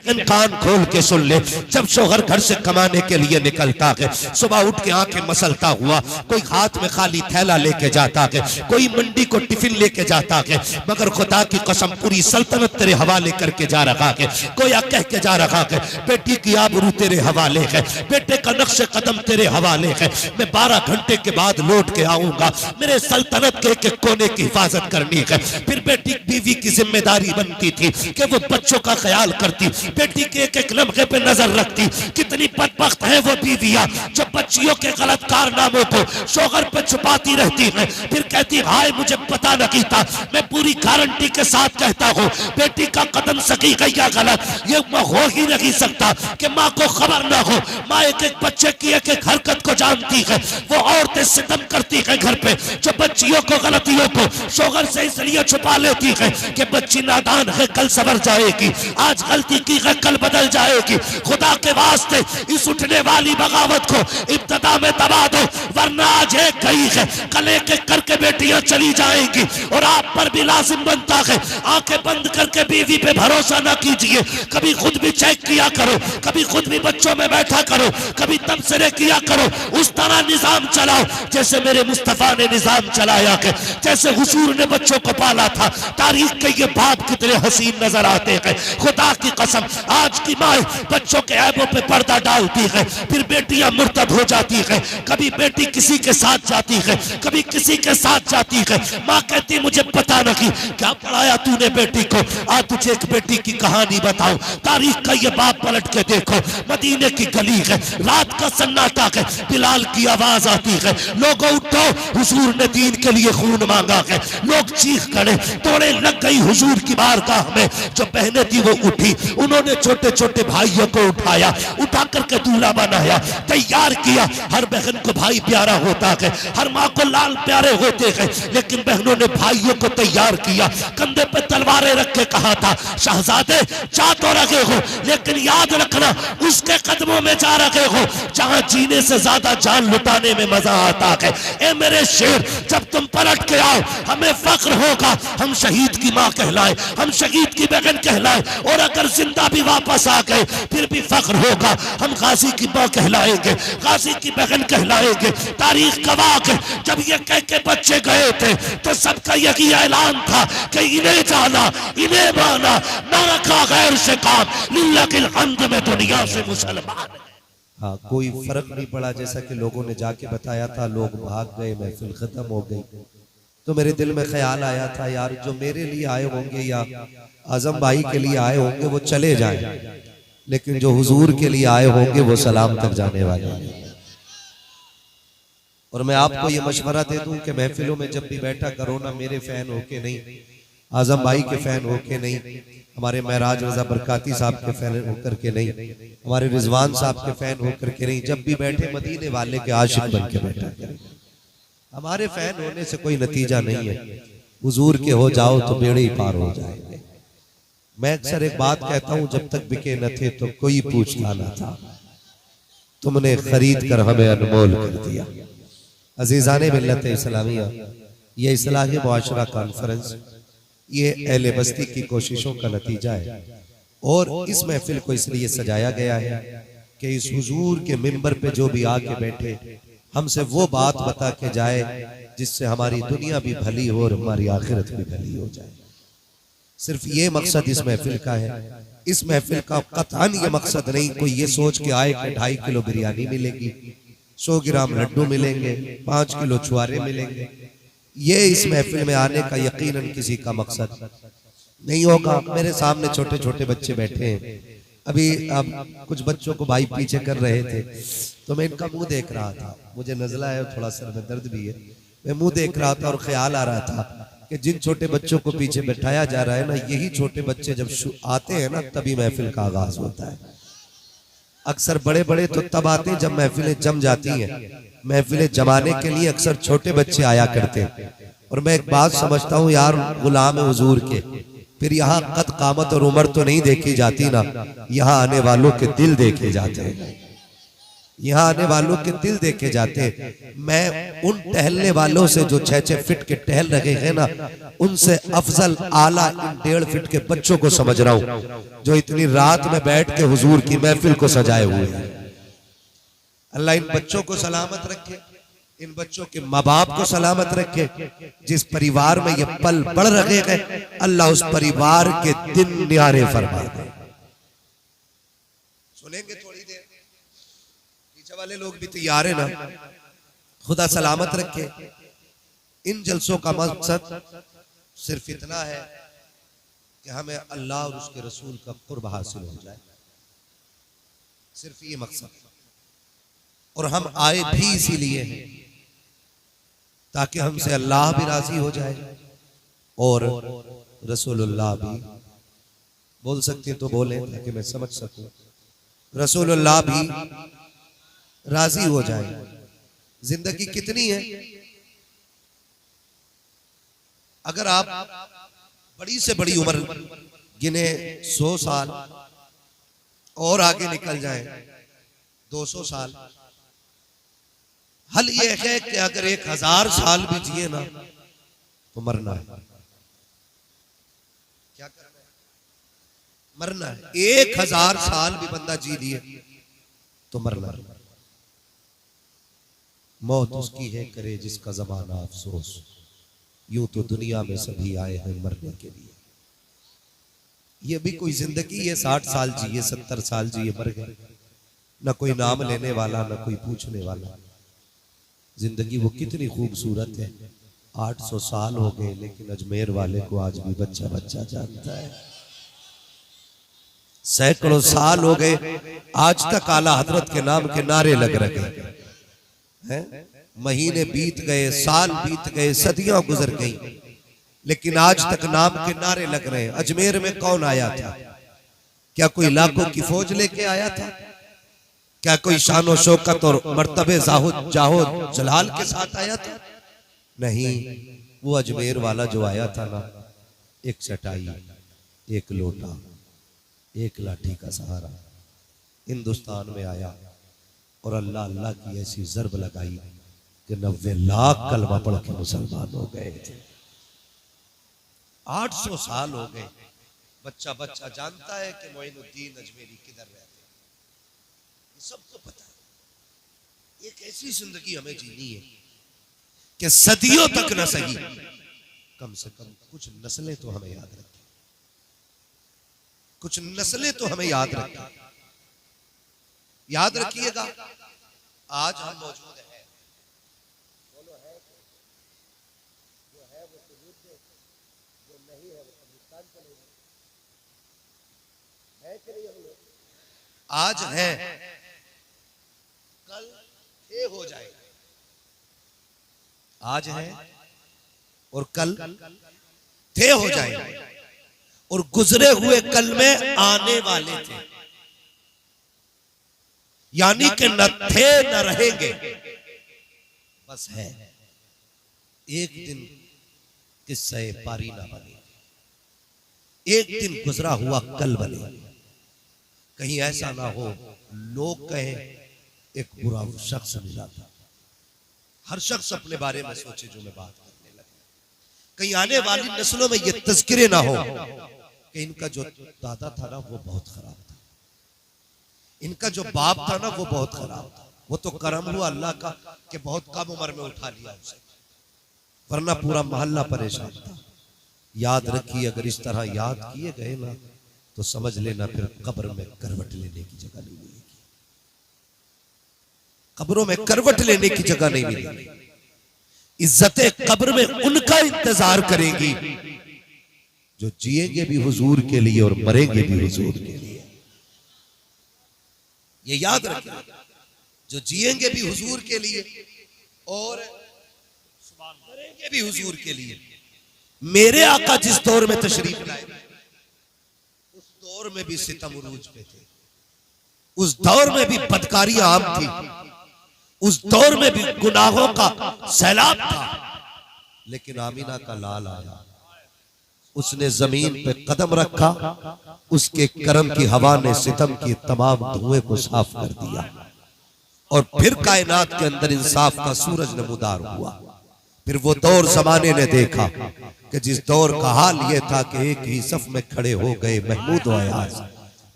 लेकिन कान खोल के सुन ले, जब शोहर घर से कमाने के लिए निकलता है, सुबह उठ के आंखें मसलता हुआ, कोई हाथ में खाली थैला लेके जाता है, कोई मंडी को टिफिन लेके जाता है, मगर खुदा की कसम पूरी सल्तनत तेरे हवाले करके जा रहा है। कोई कह के जा रहा है बेटी की आबरू तेरे हवाले है, बेटे का नक्शे कदम तेरे हवाले है, मैं 12 घंटे के बाद लौट के आऊंगा, मेरे सल्तनत के एक कोने की हिफाजत करनी है। फिर बेटी बीवी की जिम्मेदारी बनती थी कि वो बच्चों का ख्याल करती, बेटी के एक एक लम्हे पे नजर रखती। कितनी बदबख्त है वो बीवियां जो बच्चियों के गलत कारनामों को शोहर पे छुपाती रहती है, फिर कहती हाय मुझे पता नहीं था। मैं पूरी गारंटी के साथ कहता हूँ बेटी का कदम सही है या गलत ये हो ही नहीं सकता कि माँ को खबर ना हो। माँ एक एक बच्चे की एक एक हरकत को जानती है। वो औरतें सितम करती है घर पे जो बच्चियों को गलतियों को शोहर से इसलिए छुपा लेती है कि बच्ची नादान है कल सवर जाएगी, आज गलती की है कल बदल जाएगी। खुदा के वास्ते इस उठने वाली बगावत को इब्तदा में दबा दो, वरना आज एक गई है कल एक एक करके बेटियां चली जाएंगी और आप पर भी लाजिम बनता है आंखें बंद करके बीवी पे भरोसा ना कीजिए। कभी खुद भी चेक किया करो, कभी खुद भी बच्चों में बैठा करो, कभी तबसरे किया करो, उस तरह निजाम चलाओ जैसे मेरे मुस्तफा ने निजाम चलाया है, जैसे हुजूर ने बच्चों को पाला था। तारीख के ये बाप कितने हसीन नजर आते हैं। खुदा की कसम आज की माँ बच्चों के ऐबों पे पर्दा डालती है, फिर बेटियां मुर्तद हो जाती है। कभी बेटी किसी के साथ जाती है, कभी किसी के साथ जाती है। माँ कहती मुझे पता नहीं क्या पढ़ाया तूने बेटी को, आज तुझे एक बेटी की कहानी बताऊं। तारीख का ये बाप पलट के देखो, मदीने की गली है, रात का सन्नाटा है, बिलाल की आवाज आती है, लोगों उठो हुजूर ने दीन के लिए खून मांगा है। लोग चीख करे, तोड़े लग गई हुजूर की बारगाह में। जो बहनें थी वो उठी, उन्होंने छोटे छोटे भाइयों को उठाया, उठा करके दूल्हा बनाया, तैयार किया। हर बहन को भाई प्यारा होता है, हर माँ को लाल प्यारे होते हैं, लेकिन बहनों ने भाइयों को तैयार किया, कंधे पे तलवारें रख के कहा था शहजादे जा तो रहे हो लेकिन याद रखना उसके कदमों में जा रहे हो जहां जीने से ज्यादा जान लुटाने में मजा आता है। ए मेरे शेर जब तुम पलट के आओ हमें फख्र होगा, हम शहीद की माँ कहलाए, हम शहीद की बहन कहलाए, और अगर जिंदा भी वापस आ गए फिर भी फख्र होगा, हम गाजी की माँ कहलाएंगे, गाजी की बहन कहलाएंगे। तारीख गवाह है जब ये कह के बच्चे गए थे तो सबका यही ऐलान था कि इन्हें जाना इन्हें माना, न रखा गैर से काम, लिल्लाहिल हम्द में दुनिया से मुसलमान। हाँ, कोई फर्क नहीं पड़ा। जैसा कि लोगों ने जाके बताया था, लोग भाग गए, महफिल खत्म हो गई। तो मेरे दिल में ख्याल आया था यार जो मेरे लिए आए होंगे या आजम भाई के लिए आए होंगे वो चले जाएं, लेकिन जो हुजूर के लिए आए होंगे वो सलाम तक जाने वाले हैं। और मैं आपको ये मशवरा दे दूं कि महफिलों में जब भी बैठा करो ना मेरे फैन होके नहीं, आजम भाई के फैन होके नहीं, हमारे महराज रजा बरकाती साहब के फैन होकर के नहीं, हमारे रिजवान साहब के फैन होकर के नहीं, जब भी बैठे मदीने वाले के आशिक बन के बैठा करें। हमारे फैन होने से कोई नतीजा नहीं है, हुजूर के हो जाओ तो बेड़े ही पार हो जाएंगे। मैं अक्सर एक बात कहता हूं, जब तक बिके न थे तो कोई पूछता न था, तुमने खरीद कर हमें अनमोल कर दिया। अजीजाने मिल्लत इस्लामिया, ये इस्लाही मुआशरा कॉन्फ्रेंस ये अहले बस्ती की कोशिशों का नतीजा है, और इस महफिल को इसलिए सजाया गया है कि इस हुजूर के मिंबर पे जो भी आके बैठे हमसे वो बात बता के जाए जिससे हमारी दुनिया भी भली हो और हमारी आखिरत भी भली हो जाए। सिर्फ ये मकसद इस महफिल का है। इस महफिल का कतई ये मकसद नहीं कोई ये सोच के आए कि 2.5 किलो बिरयानी मिलेगी, 100 ग्राम लड्डू मिलेंगे, 5 किलो छुआरे मिलेंगे। ये इस महफिल में आने का यकीनन किसी का मकसद नहीं होगा। मेरे सामने छोटे छोटे बच्चे बैठे हैं, अभी अब कुछ बच्चों को भाई पीछे कर रहे थे तो मैं इनका मुंह देख रहा था, मुझे नजला है, थोड़ा सर में दर्द भी है, मैं मुंह देख रहा था और ख्याल आ रहा था कि जिन छोटे बच्चों को पीछे बैठाया जा रहा है ना, यही छोटे बच्चे जब आते हैं ना तभी महफिल का आगाज होता है। अक्सर बड़े बड़े तो तब आते हैं जब महफिलें जम जाती हैं, महफिलें जमाने के लिए अक्सर छोटे बच्चे आया करते हैं। और मैं एक बात समझता हूँ यार, गुलाम हुजूर के फिर यहाँ कद कामत और उम्र तो नहीं देखी जाती ना, यहाँ आने वालों के दिल देखे जाते हैं, यहाँ आने वालों के दिल देखे जाते हैं। मैं उन टहलने वालों से जो 6-6 फीट के टहल रहे हैं ना, उनसे अफजल आला इन 1.5 फीट के बच्चों को समझ रहा हूं जो इतनी रात में बैठ के हुजूर की महफिल को सजाए हुए हैं। अल्लाह इन बच्चों को सलामत रखे, इन बच्चों के माँ बाप को सलामत रखे। जिस परिवार में ये पल बढ़ रहे हैं अल्लाह उस परिवार के दिन न्यारे फरमा दे। सुनेंगे थोड़ी देर, पीछे वाले लोग भी तैयार है ना। खुदा सलामत रखे। इन जलसों का मकसद सिर्फ इतना है कि हमें अल्लाह और उसके रसूल का कुर्ब हासिल हो जाए, सिर्फ ये मकसद। और हम आए भी इसीलिए हैं ताकि हमसे अल्लाह भी राजी हो जाए और रसूलुल्लाह भी। बोल सकते तो बोले ताकि मैं समझ सकूं। रसूलुल्लाह भी राजी हो जाए। जिंदगी कितनी है? अगर आप बड़ी से बड़ी उम्र गिने 100 साल और आगे निकल जाए 200 साल, हल ये है कि अगर 1000 साल भी जिए ना तो मरना है। क्या करना है? मरना है। 1000 साल भी बंदा जी लिए तो मरना है। मौत उसकी है करे जिसका ज़माना अफसोस, यूं तो दुनिया में सभी आए हैं मरने के लिए। ये भी कोई जिंदगी है? 60 साल जिए, 70 साल जिए, मर गए। ना कोई नाम लेने वाला, ना कोई पूछने वाला। जिंदगी वो कितनी खूबसूरत है। 800 साल हो गए लेकिन अजमेर वाले को आज भी बच्चा बच्चा जानता है। सैकड़ों साल हो गए आज तक आला हजरत के नाम के नारे लग रहे हैं। महीने बीत गए, साल बीत गए, सदियां गुजर गई लेकिन आज तक नाम के नारे लग रहे हैं। अजमेर में कौन आया था? क्या कोई लाखों की फौज लेके आया था? क्या कोई शानो शौकत और मर्तबे जाहो जलाल के साथ आया था? नहीं, वो अजमेर वाला जो आया था ना, एक चटाई, एक लोटा, एक लाठी का सहारा हिंदुस्तान में आया और अल्लाह अल्लाह की ऐसी ज़रब लगाई कि 90 लाख कलमा पढ़ के मुसलमान हो गए थे। 800 साल हो गए। बच्चा बच्चा जानता है कि मोइनुद्दीन अजमेरी किधर रहते हैं, सबको पता है। एक ऐसी जिंदगी हमें जीनी है कि सदियों तक न सही, कम से कम कुछ नस्लें तो हमें याद रखें, कुछ नस्लें तो हमें याद रखें। याद रखिएगा, आज हम मौजूद हैं, बोलो है जो है वो सबूत दे, जो नहीं है वो कब्रिस्तान चलेगा। है कि नहीं? हम लोग आज है, कल ये हो जाएगा। आज है और कल थे हो जाएगा। और गुजरे हुए कल में आने वाले थे, यानी कि न थे न रहेंगे, बस है। एक दिन किस्से पारी ना बने, एक दिन गुजरा हुआ कल बने। कहीं ऐसा ना हो लोग कहें एक बुरा शख्स मिला था। हर शख्स अपने बारे में सोचे जो मैं बात करने लगा। कहीं आने वाली नस्लों में ये तज़किरे ना हो कि इनका जो दादा था ना वो बहुत खराब था, इनका जो बाप था ना वो बहुत खराब था। वो तो करम हुआ अल्लाह का कि बहुत कम उम्र में उठा लिया उसे, वरना पूरा मोहल्ला परेशान था। याद रखिए, अगर इस तरह याद किए गए ना तो समझ लेना फिर कब्र में करवट लेने की जगह नहीं मिलेगी। कब्रों में करवट लेने की जगह नहीं मिलेगी। इज्जतें कब्र में उनका इंतजार करेंगी जो जिएंगे भी हुजूर के लिए और मरेंगे भी हुजूर के लिए। ये याद रखिए, जो जिएंगे भी हुजूर के लिए और मरेंगे भी हुजूर के लिए। मेरे आका जिस दौर में तशरीफ लाए उस दौर में भी सितम उरूज पे थे, उस दौर में भी बदकारियां आम थी, उस दौर में भी गुनाहों का सैलाब था। लेकिन आमीना का लाल आया, उसने जमीन पे कदम रखा, उसके करम की हवा ने सितम की तमाम धुएं को साफ कर दिया और फिर कायनात के अंदर इंसाफ का सूरज नमूदार हुआ। फिर वो दौर जमाने ने देखा कि जिस दौर का हाल ये था कि एक ही सफ में खड़े हो गए महमूद व अयाज,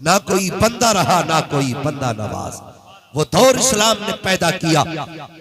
ना कोई बंदा रहा ना कोई बंदा नवाज। वो दौर इस्लाम ने पैदा किया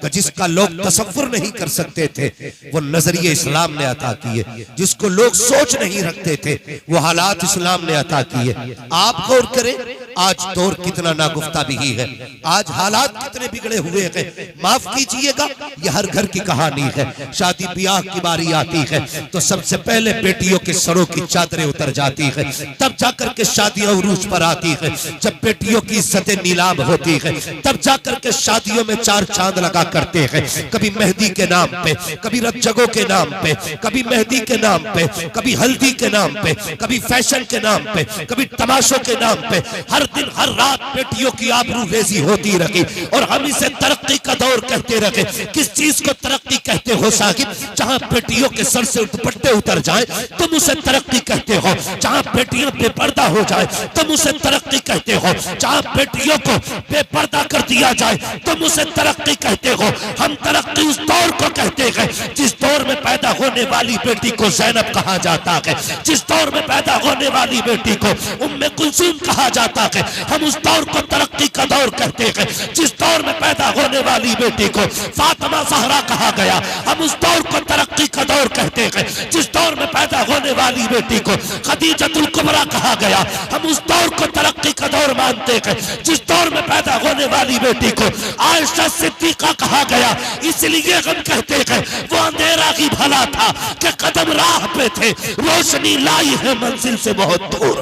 कि जिसका लोग तसव्वुर नहीं कर सकते थे, वो नजरिए इस्लाम ने अता किए। जिसको लोग सोच नहीं रखते थे, वो हालात इस्लाम ने अता किए। आप गौर करें, आज दौर कितना नागुफ्ता भी है, आज हालात कितने बिगड़े हुए हैं। माफ कीजिएगा, ये हर घर की कहानी है। शादी ब्याह की बारी आती है तो सबसे पहले बेटियों के सरों की चादरें उतर जाती है, तब जाकर के शादियां उरूज पर आती है। जब बेटियों की इज्जतें नीलाम होती है, तब जाकर के शादियों में चार चांद लगा करते हैं। कभी मेहंदी के नाम पे, कभी रज्जगों के नाम पे, कभी मेहंदी के नाम पे, कभी हल्दी के नाम पे, कभी फैशन के नाम पे, कभी तमाशों के नाम पे। हर दिन हर रात बेटियों की आबरू रेजी होती रही और हम इसे तरक्की का दौर कहते रहे। किस चीज को तरक्की कहते हो साहिब? जहां बेटियों के सर से दुपट्टे उतर जाए तुम उसे तरक्की कहते हो। जहां बेटियां बेपर्दा हो जाए तुम उसे तरक्की कहते हो। जहां बेटियों को बेपर्दा कर दिया जाए तुम उसे तरक्की कहते हो। हम तरक्की उस दौर को कहते हैं जिस दौर में पैदा होने वाली बेटी को ज़ैनब कहा जाता है, जिस दौर में पैदा होने वाली बेटी को उम्मे कुलसूम कहा जाता है। हम उस दौर को तरक्की का दौर कहते हैं। जिस दौर में पैदा होने वाली बेटी को फातिमा ज़हरा कहा गया, हम उस दौर को तरक्की का दौर कहते हैं। जिस दौर में पैदा होने वाली बेटी को खदीजतुल कुबरा कहा गया, हम उस दौर को तरक्की का दौर मानते हैं। जिस दौर में पैदा होने वाली बेटी को आयशा सिद्दीका कहा गया, इसलिए हम कहते हैं वो अंधेरा ही भला था कि कदम राह पे थे, रोशनी लाई है मंजिल से बहुत दूर।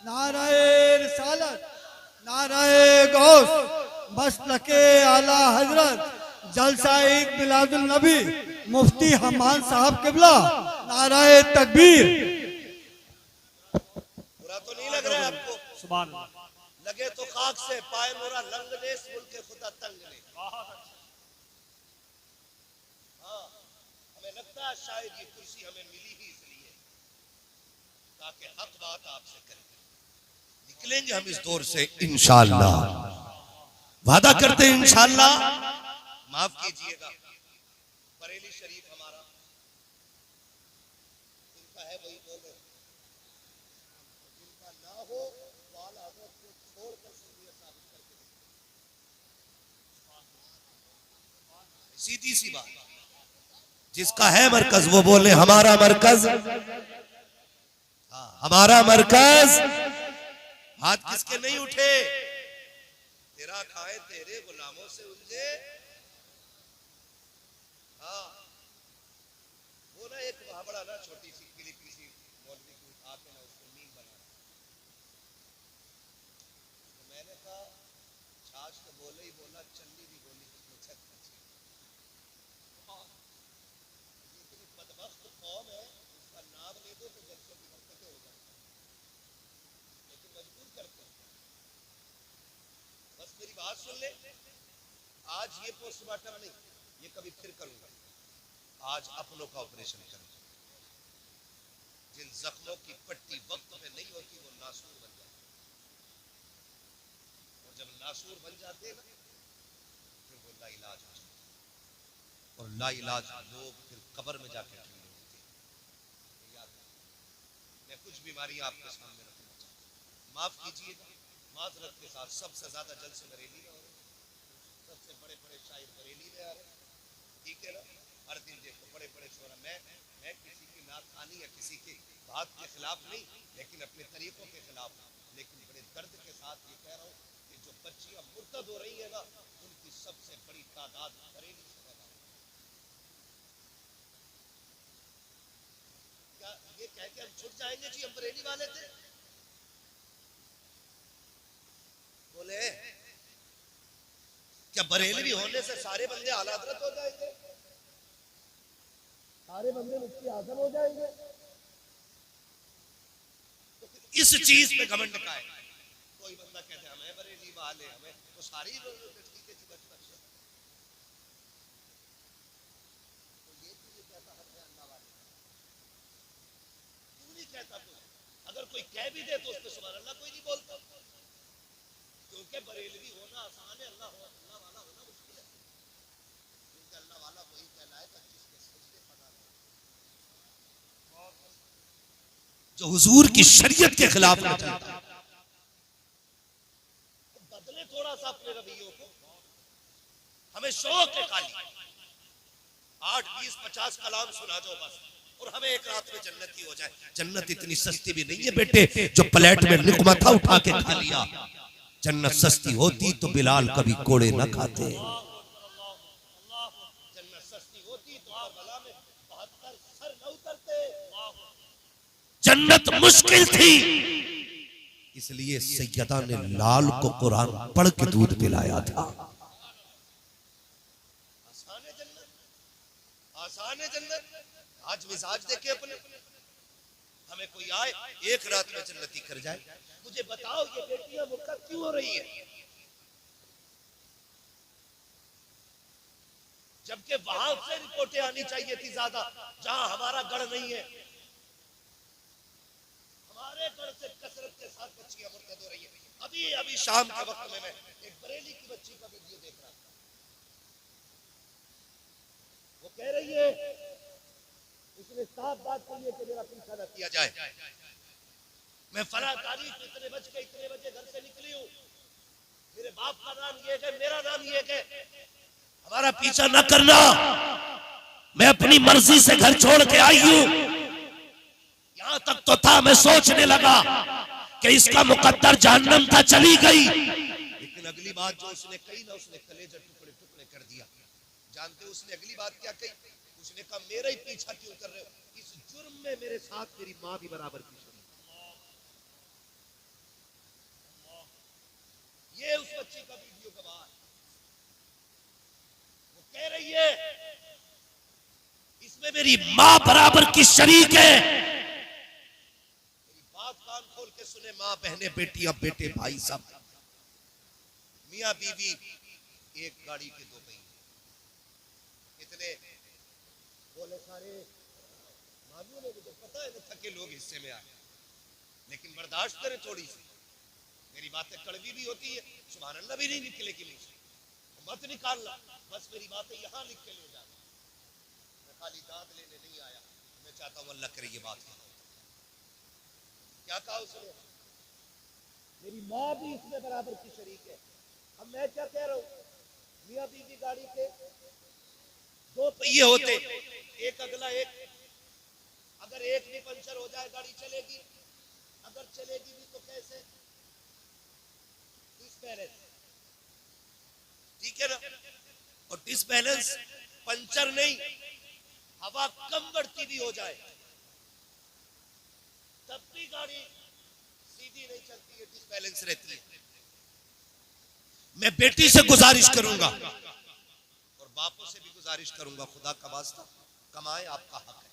नाराए रिसालत, नाराए गौस, मसलके आला हजरत, जलसा एक मिलादुल नबी, मुफ्ती हमान साहब किबला, नाराए तकबीर। बुरा तो नहीं लग रहा है आपको? सुभान अल्लाह। लगे तो खाक से, पाए मोरा लंग ने, मुल्क के खुदा तंग ने। हाँ, हमें लगता है शायद ये कुर्सी हमें मिली ही इसलिए ताकि हक बात आपसे करें। निकलेंगे हम इस दौर से इंशाअल्लाह, वादा करते हैं इंशाअल्लाह। माफ कीजिएगा, बरेली शरीफ हमारा जिनका है वही बोले, जिनका ना हो वाला हजरत को छोड़कर शरीयत साबित करके सीधी सी बात। जिसका है मरकज वो बोले हमारा मरकज, हमारा मरकज। हाथ किसके नहीं उठे? तेरा खाए तेरे गुलामों से उलझे। हाँ, वो ना एक बड़ा ना छोटी सी क्लिपी सी मौलवी की उठा के ना उसको नींद बना। तो मैंने कहा छाछ तो बोले ही बोला, चलनी भी बोली, उसमें छत पची। इतनी बदबख्त कौम है, उसका नाम ले दो तो जलसे की हरकतें हो जाती, लेकिन मजबूर करते हैं। बस मेरी बात सुन ले, आज ये पोस्टमार्टम नहीं, ये कभी फिर करूंगा। आज अपनों का ऑपरेशन करूंगा। जिन जख्मों की पट्टी वक्त पे नहीं होती वो नासूर बन जाती, और जब नासूर बन जाते हैं ना फिर वो लाइलाज हो जाते, और लाइलाज लोग फिर कब्र में जाके ठीक नहीं होते। याद रखना, मैं कुछ बीमारी आपके सामने रखना चाहता हूँ, माफ कीजिएगा। माजरत के साथ सबसे ज्यादा जलसे बरेली में हो रहे, सबसे बड़े बड़े शायर बरेली में आ रहे, ठीक है ना? हर दिन देखो बड़े बड़े शोरा। मैं किसी की नाखानी या किसी की बात के खिलाफ नहीं, लेकिन अपने तरीकों के खिलाफ, लेकिन बड़े दर्द के साथ ये कह रहा हूँ कि जो बच्चियां मुर्तद हो रही है ना, उनकी सबसे बड़ी तादाद बरेली से पैदा है। क्या ये कह के हम छुट जाएंगे जी हम बरेली वाले थे? बोले क्या बरेलवी होने से सारे बंदे आला हज़रत हो जाएंगे? सारे बंदे मुफ्ती आज़म हो जाएंगे? तो इस चीज पे घमंड का है। कोई बंदा कहते हमें बरेली वाले, हमें तो सारी ठीक है जी बचपन से। तो ये कहता हक है अल्लाह वाले, क्यों नहीं कहता? तो अगर कोई कह भी दे तो उस पर सुभान अल्लाह कोई नहीं बोलता, क्योंकि बरेलवी होना आसान है, अल्लाह वाला होना मुश्किल है। जो हुजूर की शरीयत के खिलाफ न चलता। बदले थोड़ा सा अपने रवैयों को। हमें शौक है खाली 8, 20, 50 कलाम सुना दो बस, और हमें एक रात में जन्नती हो जाए। जन्नत इतनी सस्ती भी नहीं है बेटे जो प्लेट में लुकमा था उठा के खा लिया। जन्नत सस्ती होती तो बिलाल कभी कोड़े न खाते। जन्नत सस्ती होती तो करबला में 72 सर न उतरते। जन्नत मुश्किल थी, इसलिए सैयदा ने लाल को कुरान पढ़ के दूध पिलाया था। आसान है जन्नत। आज मिजाज देखे अपने। हमें कोई आए एक रात में जन्नती कर जाए। मुझे बताओ ये बेटियां मुर्तद क्यों हो रही है? जबकि वहां से रिपोर्टें आनी चाहिए थी ज्यादा, जहां हमारा गढ़ नहीं है। हमारे गढ़ से कसरत के साथ बच्चियां मुर्तद हो रही है। अभी शाम के वक्त में मैं एक बरेली की बच्ची का वीडियो देख रहा था। वो कह रही है उसने साफ बात कही है कि मेरा पीछा न किया जाए। मैं फला तारीख इतने बजे घर से निकली हूँ। मेरे बाप का नाम ये है, मेरा नाम ये है। हमारा पीछा न करना। मैं अपनी मर्जी से घर छोड़ के आई हूँ। यहां तक तो था मैं सोचने लगा कि इसका मुकद्दर जहन्नम था, चली गई। लेकिन अगली बात जो उसने कही ना, उसने कलेजे टुकड़े टुकड़े कर दिया। जानते उसने अगली बात क्या कही? उसने कहा मेरा ही पीछा क्यों कर रहे हो? इस जुर्म में मेरे साथ मेरी मां भी बराबर पीछे। ये उस बच्ची का वीडियो गवाह। वो कह रही है इसमें मेरी मां बराबर की शरीक है। मेरी बात कान खोल के सुने, मां, बहनें, बेटियां, बेटे, भाई सब। मियां बीवी एक गाड़ी के 2 पहिए। इतने बोले सारे मालूम है, मुझे पता है ना थके लोग हिस्से में आए, लेकिन बर्दाश्त करें थोड़ी सी। मेरी बातें कड़वी भी होती है, सुभान अल्लाह भी नहीं निकलेगी मुझसे, मत निकालना। बस मेरी बातें यहाँ लिख के ले जाना। मैं खाली दांत लेने नहीं आया। मैं चाहता हूँ अल्लाह करे ये बात क्या कहा उसने? मेरी माँ भी इसमें बराबर की शरीक है। अब मैं क्या कह रहा हूँ? मियाँ बीवी गाड़ी के 2 पहिए होते, एक अगला एक। अगर एक भी पंचर हो जाए गाड़ी चलेगी? अगर चलेगी भी तो कैसे? डिसबैलेंस, ठीक है ना? और डिसबैलेंस पंचर नहीं, हवा कम बढ़ती भी हो जाए तब भी गाड़ी सीधी नहीं चलती है, डिसबैलेंस रहती है। मैं बेटी से गुजारिश करूंगा और बापों से भी गुजारिश करूंगा, खुदा का वास्ता कमाए, आपका हक है।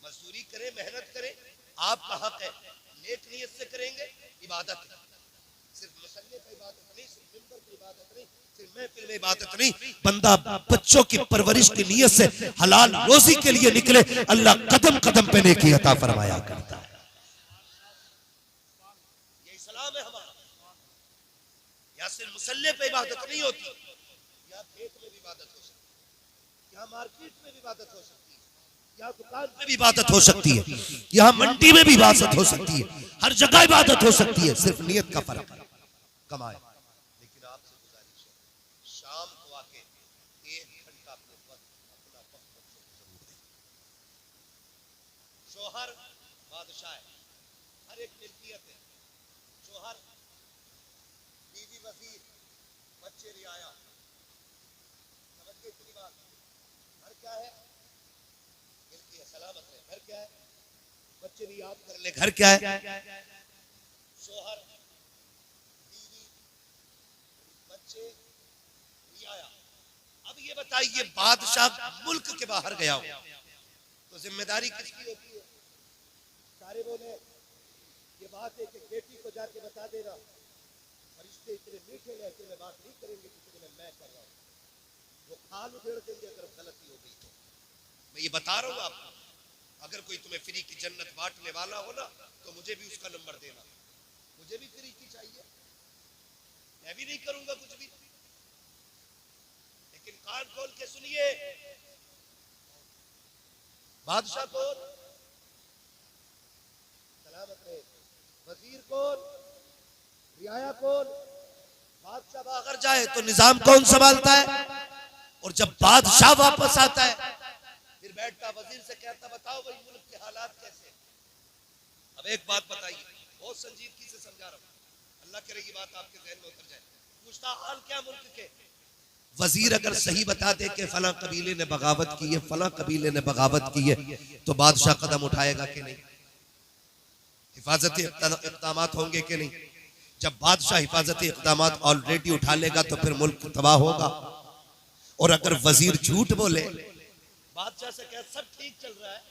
मजदूरी करें, मेहनत करें, आपका हक है। नेक नियत से करेंगे, इबादत है। सिर्फ मसल्ले की इबादत नहीं, सिर्फ मिंबर की इबादत नहीं, सिर्फ महफिल में इबादत नहीं। बंदा बच्चों की परवरिश की नियत से हलाल रोजी के लिए निकले, अल्लाह कदम कदम पे नेकी अता फरमाया करता है। ये इस्लाम है हमारा। यहाँ सिर्फ मुसल्ले पे इबादत नहीं होती, यहाँ खेत में भी इबादत हो सकती है, यहाँ मार्केट में भी इबादत हो सकती है, यहाँ दुकान पे भी इबादत हो सकती है, यहाँ मंडी में भी इबादत हो सकती है, हर जगह इबादत हो सकती है। सिर्फ नियत का फर्क है। कमाए। लेकिन आपसे गुजारिश है, शाम को आके 1 घंटा अपने वक्त अपना वक्त बच्चों को जरूर दें। शोहर बादशाह है, हर एक मिल्कियत है। शोहर, बीवी वजीर, बच्चे रियाया। समझ गए इतनी बात? घर क्या है? मिल्कियत, सलामत है। घर क्या है? बच्चे भी याद कर ले। घर क्या है? शोहर, बीवी, बच्चे, रियाया। अब ये बताइए, बादशाह मुल्क के बाहर गया हो तो जिम्मेदारी किसकी होती है? सारे बोले ये बात है कि बेटी को जाके बता देना, फरिश्ते इतने मीठे लहजे में बात नहीं करेंगे जितने मैं कर रहा हूँ। वो खाल उधेड़ देंगे अगर गलती हो गई तो। मैं ये बता रहा हूँ आपको, अगर कोई तुम्हें फ्री की जन्नत बांटने वाला हो ना, तो मुझे भी उसका नंबर देना। मुझे भी फ्री की चाहिए, मैं भी नहीं करूंगा कुछ भी। लेकिन कान खोल के सुनिए, बादशाह को वजीर कौन, रियाया कौन? बादशाह अगर जाए तो निजाम कौन संभालता है? और जब बादशाह वापस आता है फिर बैठता वजीर से कहता बताओ भाई मुल्क के हालात कैसे? अब एक बात बताइए, बहुत संजीदगी से समझा रहा हूं, अल्लाह करे ये बात आपके जहन में उतर जाए। पूछता हाल क्या मुल्क के? वजीर अगर सही बता दे कि फला कबीले ने बगावत की है, फला कबीले ने बगावत की है, तो बादशाह कदम उठाएगा कि नहीं? हिफाजती इक़दामात होंगे कि नहीं? जब बादशाह हिफाजती इक़दामात ऑलरेडी उठा लेगा तो फिर मुल्क तबाह होगा। और अगर वजीर झूठ बोले, बादशाह से कहे सब ठीक चल रहा है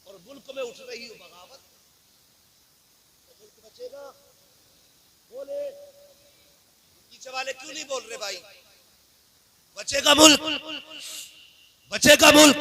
और मुल्क में उठ रही हो बगावत, तो मुल्क बचेगा? बोले पीछे वाले क्यों नहीं बोल रहे भाई? बचेगा मुल्क, बचेगा मुल्क।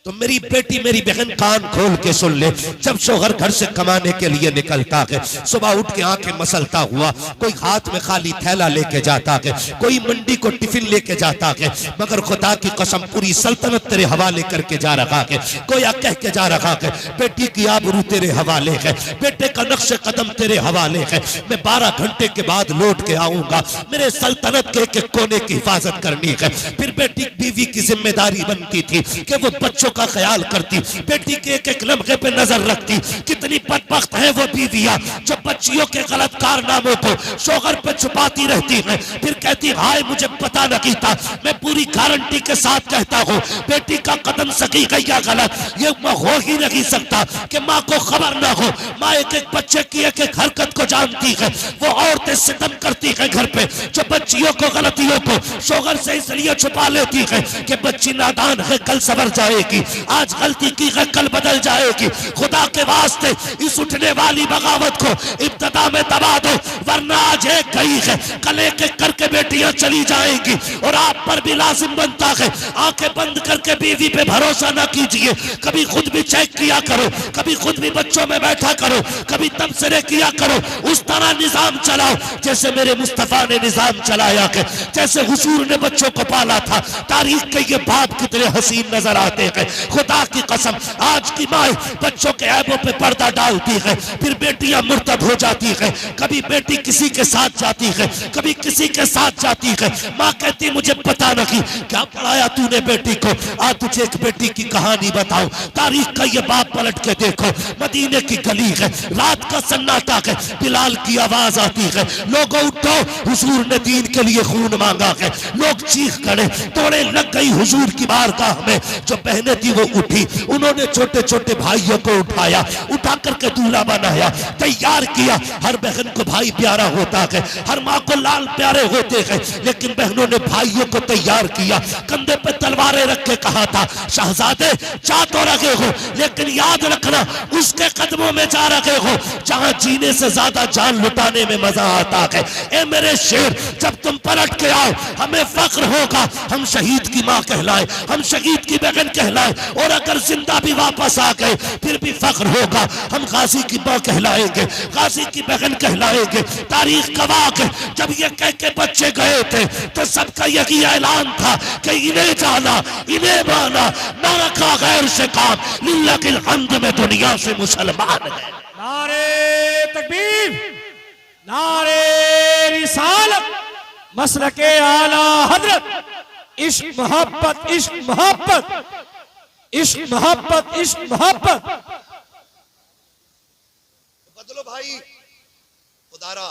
तो मेरी बेटी मेरी बहन कान खोल के सुन ले, जब शोहर घर से कमाने के लिए निकलता है, सुबह उठ के आंखें मसलता हुआ, कोई हाथ में खाली थैला लेके जाता है, कोई मंडी को टिफिन लेके जाता है, मगर खुदा की कसम पूरी सल्तनत तेरे हवाले करके जा रहा है। कोई कह के जा रहा है बेटी की आबरू तेरे हवाले है, बेटे का नक्शे कदम तेरे हवाले है, मैं 12 घंटे के बाद लौट के आऊंगा, मेरे सल्तनत के एक कोने की हिफाजत करनी है। फिर बेटी बीवी की जिम्मेदारी बनती थी कि वो बच्चों का ख्याल करती, बेटी के एक एक लम्हे पे नजर रखती। कितनी बदबख्त है वो बीवियां जो बच्चियों के गलत कारनामों को शोहर पे छुपाती रहती हैं, फिर कहती हाय मुझे पता नहीं था। मैं पूरी गारंटी के साथ कहता हूँ बेटी का कदम सही है या गलत ये हो ही नहीं सकता कि माँ को खबर ना हो। माँ एक एक बच्चे की एक एक हरकत को जानती है। वो औरतें सितम करती है घर पे जो बच्चियों को गलतियों को शोहर से इसलिए छुपा लेती है कि बच्ची नादान है कल सवर जाएगी, आज गलती की है कल बदल जाएगी। खुदा के वास्ते इस उठने वाली बगावत को इब्तदा में दबा दो, वरना आज एक गई है कल एक एक करके बेटियां चली जाएंगी और आप पर भी लाजिम बनता है आंखें बंद करके बीवी पे भरोसा ना कीजिए। कभी खुद भी चेक किया करो, कभी खुद भी बच्चों में बैठा करो, कभी तबसरे किया करो, उस तरह निजाम चलाओ जैसे मेरे मुस्तफा ने निजाम चलाया है, जैसे हुजूर ने बच्चों को पाला था। तारीख के ये बाप कितने हसीन नजर आते हैं। खुदा की कसम आज की माए बच्चों के ऐबों पे पर्दा डालती है, फिर बेटियां मुर्तद हो जाती है। कभी बेटी किसी के साथ जाती है, कभी किसी के साथ जाती है। माँ कहती मुझे पता नहीं क्या पढ़ाया तूने बेटी को, आज तुझे एक बेटी की कहानी बताऊं। तारीख का ये बाप पलट के देखो, मदीने की गली है, रात का सन्नाटा है, बिलाल की आवाज आती है, लोगों उठो हुजूर ने दीन के लिए खून मांगा है। लोग चीख करे, तोड़े लग गई हुजूर की बारगाह में। जो बहनें थी वो उठी, उन्होंने छोटे छोटे भाइयों को उठाया, उठा करके दूल्हा बनाया, तैयार किया। हर बहन को भाई प्यारा होता है, हर माँ को लाल प्यारे होते हैं, लेकिन बहनों ने भाइयों को तैयार किया। कंधे पे तलवारें रख के कहा था शहजादे जा तो रहे हो लेकिन याद रखना उसके कदमों में जा रहे हो जहां जीने से ज्यादा जान लुटाने में मजा आता है। ए मेरे शेर जब तुम पलट के आओ हमें फख्र होगा, हम शहीद की माँ कहलाए, हम शहीद की बहन कहलाए, और अगर जिंदा भी वापस आ गए फिर भी फख्र होगा, हम गाजी की माँ कहलाएंगे, गाजी की बहन कहलाएंगे। तारीख गवाह है जब ये कह के बच्चे गए थे तो सबका यही ऐलान था कि इन्हें जाना इन्हें माना, ना रखा गैर से काम, लिल्लाहिल हम्द में दुनिया से मुसलमान है। नारे तकबीर, नारे रिसालत, मसलके आला हजरत, इश्क मोहब्बत, इश्क मोहब्बत, इश्क मोहब्बत, इश्क मोहब्बत। बदलो भाई, खुदारा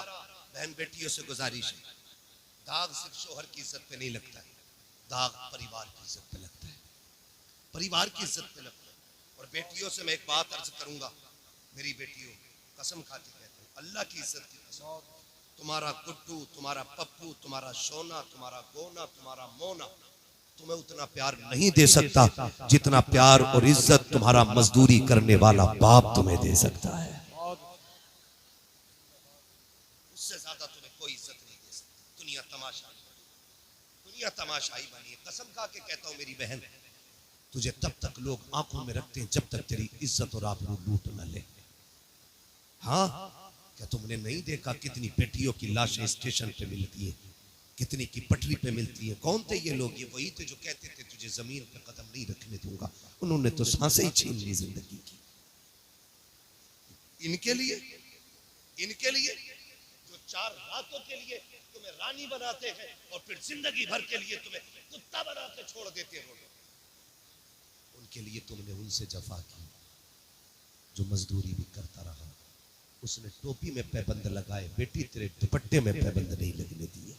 बहन बेटियों से गुजारिश है, दाग सिर्फ शोहर की इज्जत पे नहीं लगता है, दाग परिवार की इज्जत पे लगता है, परिवार की इज्जत पे लगता है। और बेटियों से मैं एक बात अर्ज करूंगा, मेरी बेटियों कसम खाती कहते हैं अल्लाह की इज्जत की कसम, तुम्हारा गुड्डू, तुम्हारा पप्पू, तुम्हारा सोना, तुम्हारा गोना, तुम्हारा मोना तुम्हें उतना प्यार नहीं दे सकता जितना प्यार और इज्जत तुम्हारा मजदूरी करने वाला बाप तुम्हें दे सकता है। उससे ज्यादा तुम्हें कोई इज्जत नहीं दे सकती। दुनिया तमाशाई बनी है। कसम खा के कहता हूं मेरी बहन, तुझे तब तक लोग आंखों में रखते हैं जब तक तेरी इज्जत और आबरू लूट न ले। हाँ, क्या तुमने नहीं देखा कितनी बेटियों की लाशें स्टेशन पे मिलती है, कितनी की पटरी पे मिलती है? कौन थे ये लोग? ये वही थे जो कहते थे तुझे जमीन पे कदम नहीं रखने दूंगा। उन्होंने तो सांसें ही छीन ली जिंदगी की। इनके लिए जो 4 रातों के लिए तुम्हें रानी बनाते हैं और फिर जिंदगी भर के लिए तुम्हें कुत्ता बना के छोड़ देते हो, उनके लिए तुमने उनसे जफा की। जो मजदूरी भी करता रहा, उसने टोपी में पैबंद लगाए, बेटी तेरे दुपट्टे में पैबंद नहीं लगने दिए,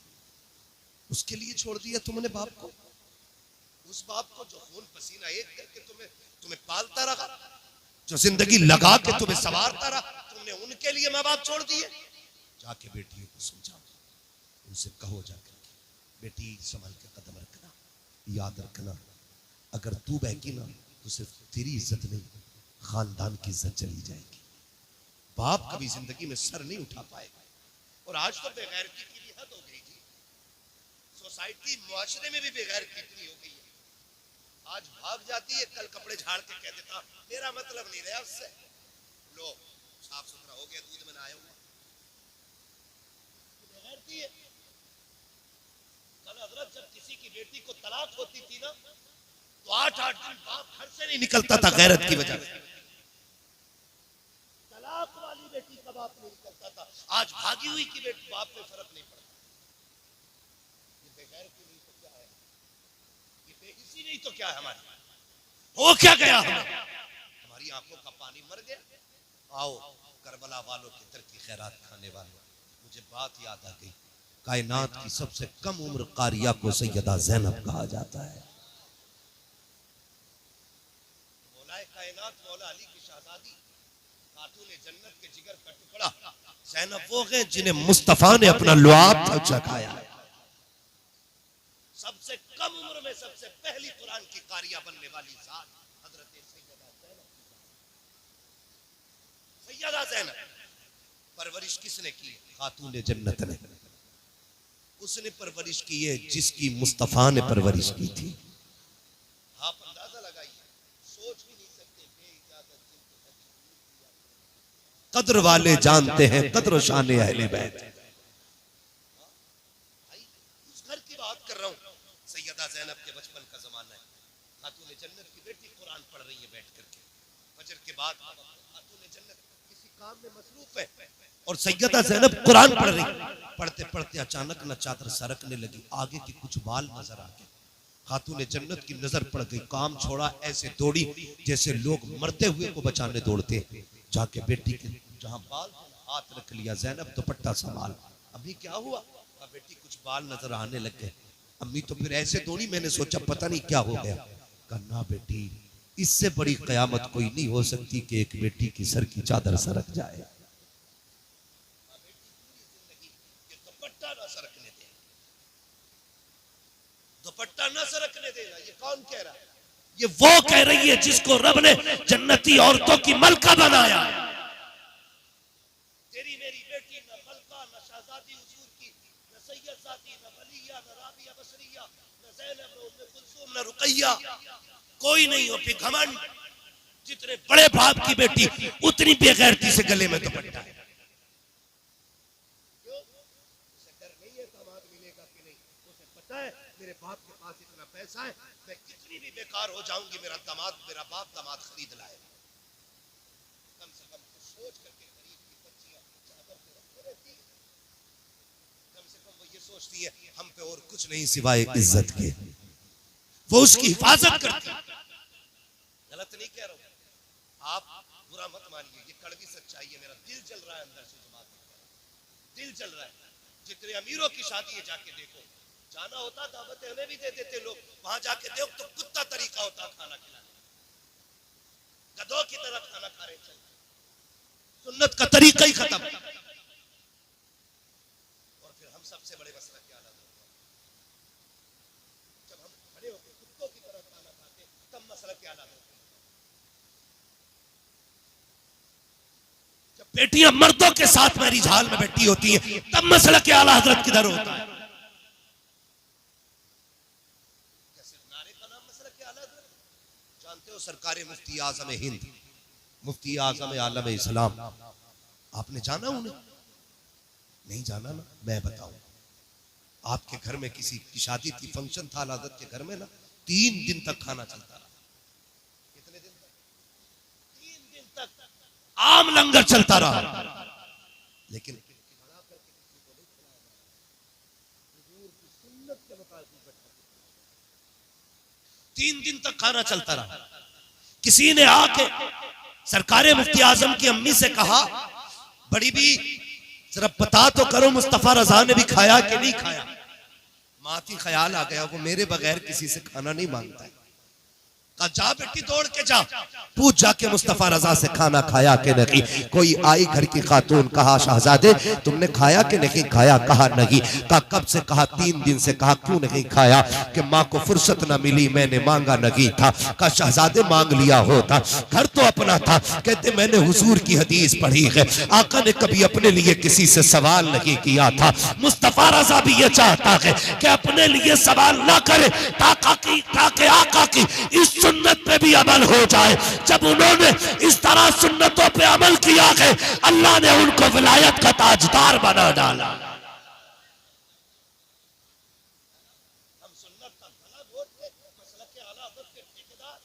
उसके लिए छोड़ दिया तुमने बाप को। उस बाप को जो खून पसीना एक करके तुम्हें पालता रहा, जो जिंदगी लगा के तुम्हें संवारता रहा, तुमने उनके लिए माँ बाप छोड़ दिए। जाके बेटियों को समझाओ, उनसे कहो जाकर बेटी संभल के कदम रखना, याद रखना, अगर तू बहकी ना तो सिर्फ तेरी इज्जत नहीं, खानदान की इज्जत चली जाएगी। बाप कभी जिंदगी में सर नहीं उठा पाएगा। और आज तो बेगैरती की भी हद हो गई थी, सोसाइटी मुआशरे में भी बेगैरती इतनी हो गई है। आज भाग जाती है, कल कपड़े झाड़ के कह देता मेरा मतलब नहीं रहा उससे, लो साफ सुथरा हो गया, दूध में आया हुआ, बेगैरती है। कल हजरत जब किसी की बेटी को तलाक होती थी ना, तो 8-8 दिन बाप घर से नहीं निकलता था गैरत की वजह से। तलाक वाली बेटी का बाप नहीं निकलता था। आज भागी हुई की बेटी बाप में फर्क नहीं पड़ता। ये बेगैरती नहीं तो क्या है, ये बेहिसी नहीं तो क्या है, हमारी हो क्या गया हमें? हमारी आंखों का पानी मर गया। आओ करबला वालों के दर की खैरात खाने वालों, मुझे बात याद आ गई। कायनात की सबसे कम उम्र कारिया को सैयदा ज़ैनब कहा जाता है। मौलाए कायनात मौला अली की शहजादी, खातूने जन्नत के जिगर का टुकड़ा ज़ैनब वो हैं जिन्हें मुस्तफा ने अपना लुआब चखाया। सबसे कम उम्र में सबसे पहली कुरान की कारिया बनने वाली जात हजरत सैयदा ज़ैनब। परवरिश किसने की? खातूने जन्नत ने। उसने परवरिश की है जिसकी मुस्तफा ने परवरिश की थी। आप अंदाजा लगाइए, सोच भी नहीं सकते, कद्र वाले जानते हैं कद्र शान अहले बैत। उस घर की बात कर रहा हूं, सैयदा ज़ैनब के बचपन का जमाना है। खातूने जन्नत की बेटी कुरान पढ़ रही है बैठ करके, फजर के बाद खातूने जन्नत किसी काम में मसरूफ है और सैयदा ज़ैनब कुरान पढ़ रही। पढ़ते पढ़ते अचानक न चादर सरकने लगी, आगे की कुछ बाल नजर आ गए। खातूने जन्नत की नजर पड़ गई, काम छोड़ा, ऐसे दौड़ी जैसे लोग मरते हुए को बचाने दौड़ते। जाके बेटी के जहां बाल हाथ रख लिया, ज़ैनब दुपट्टा संभाल। अभी क्या हुआ? बेटी कुछ बाल नजर आने लग गए। अम्मी तो फिर ऐसे दौड़ी, मैंने सोचा पता नहीं क्या हो गया। कहा बेटी, इससे बड़ी कयामत कोई नहीं हो सकती कि एक बेटी की सर की चादर सरक जाए। दुपट्टा न सरकने देना, ये कौन कह रहा है? ये वो कह रही है जिसको रब ने जन्नती औरतों की मलका बनाया। तेरी मेरी बेटी न मलका, न शहजादी हुजूर की, न सैयद जाती, न वलिया, न राबिया बसरिया, न ज़ैनब, न उम्मे कुलसूम, न रुकैया, कोई नहीं हो। फिर घमंड, जितने बड़े बाप की बेटी उतनी बेगैरती से गले में दुपट्टा है। मेरे बाप के पास इतना पैसा है, मैं कितनी भी बेकार हो जाऊंगी, मेरा बाप दामाद खरीद लाए। कम से कम सोच करके गरीब की बच्चियां चादर पे रखते रहती है। कम से कम वो ये सोचती है हम पे और कुछ नहीं सिवाय इज्जत के, वो उसकी हिफाजत करती है। गलत नहीं कह रहा हूं, आप बुरा मत मानिए, ये कड़वी सच्चाई है। मेरा दिल जल रहा है अंदर से, जमात दिल जल रहा है। जितने अमीरों की शादी है जाके देखो, जाना होता दावतें हमें भी दे देते लोग, वहां जाके देखो तो कुत्ता तरीका होता खाना खिलाने, गधों की तरह खाना खा रहे चलते, सुन्नत का तरीका ही खत्म। और फिर हम सबसे बड़े मसला क्या आला होता, जब हम खड़े होकर कुत्तों की तरह खाना खाते तब मसला क्या आला होता। जब बेटियां मर्दों के साथ मैरिज हाल में बैठी होती हैं तब मसला क्या आला हजरत किधर होता है। सरकार मुफ्ती आजम हिंद, मुफ्ती आजम आलम इस्लाम, आपने जाना उन्हें? नहीं जाना ना, मैं बताऊं। आपके घर में किसी की शादी थी, फंक्शन था हजरत के घर में ना, 3 दिन तक खाना चलता रहा। कितने दिन तक? 3 दिन तक आम लंगर चलता रहा, लेकिन 3 दिन तक खाना चलता रहा। किसी ने आके सरकारे मुफ्ती आजम की अम्मी से कहा, बड़ी भी जरा पता तो करो मुस्तफा रजा ने भी खाया कि नहीं खाया। माँ की ख्याल आ गया, वो मेरे बगैर किसी से खाना नहीं मांगता है। कहा जा बेटी दौड़ के जा, पूछ जाके मुस्तफा रजा से खाना खाया कि नहीं। कोई आई घर की खातून, कहा शहजादे तुमने खाया कि नहीं खाया? कहा नहीं। कहा कब से? कहा 3 दिन से। कहा क्यों नहीं खाया? कि माँ को फुर्सत ना मिली, मैंने मांगा नहीं था। कहा शहजादे मांग लिया होता, घर तो अपना था। कहते मैंने हुजूर की हदीस पढ़ी है, आका ने कभी अपने लिए किसी से सवाल नहीं किया था। मुस्तफा रजा भी ये चाहता है कि अपने लिए सवाल ना करे, ताकि आका की इस सुन्नत पे भी अमल हो जाए। जब उन्होंने इस तरह सुन्नतों पे अमल किया है, अल्लाह ने उनको विलायत का ताजदार बना डाला। हम सुन्नत का भला वोट दे, मसलक के आला हज़रत के ठेकेदार,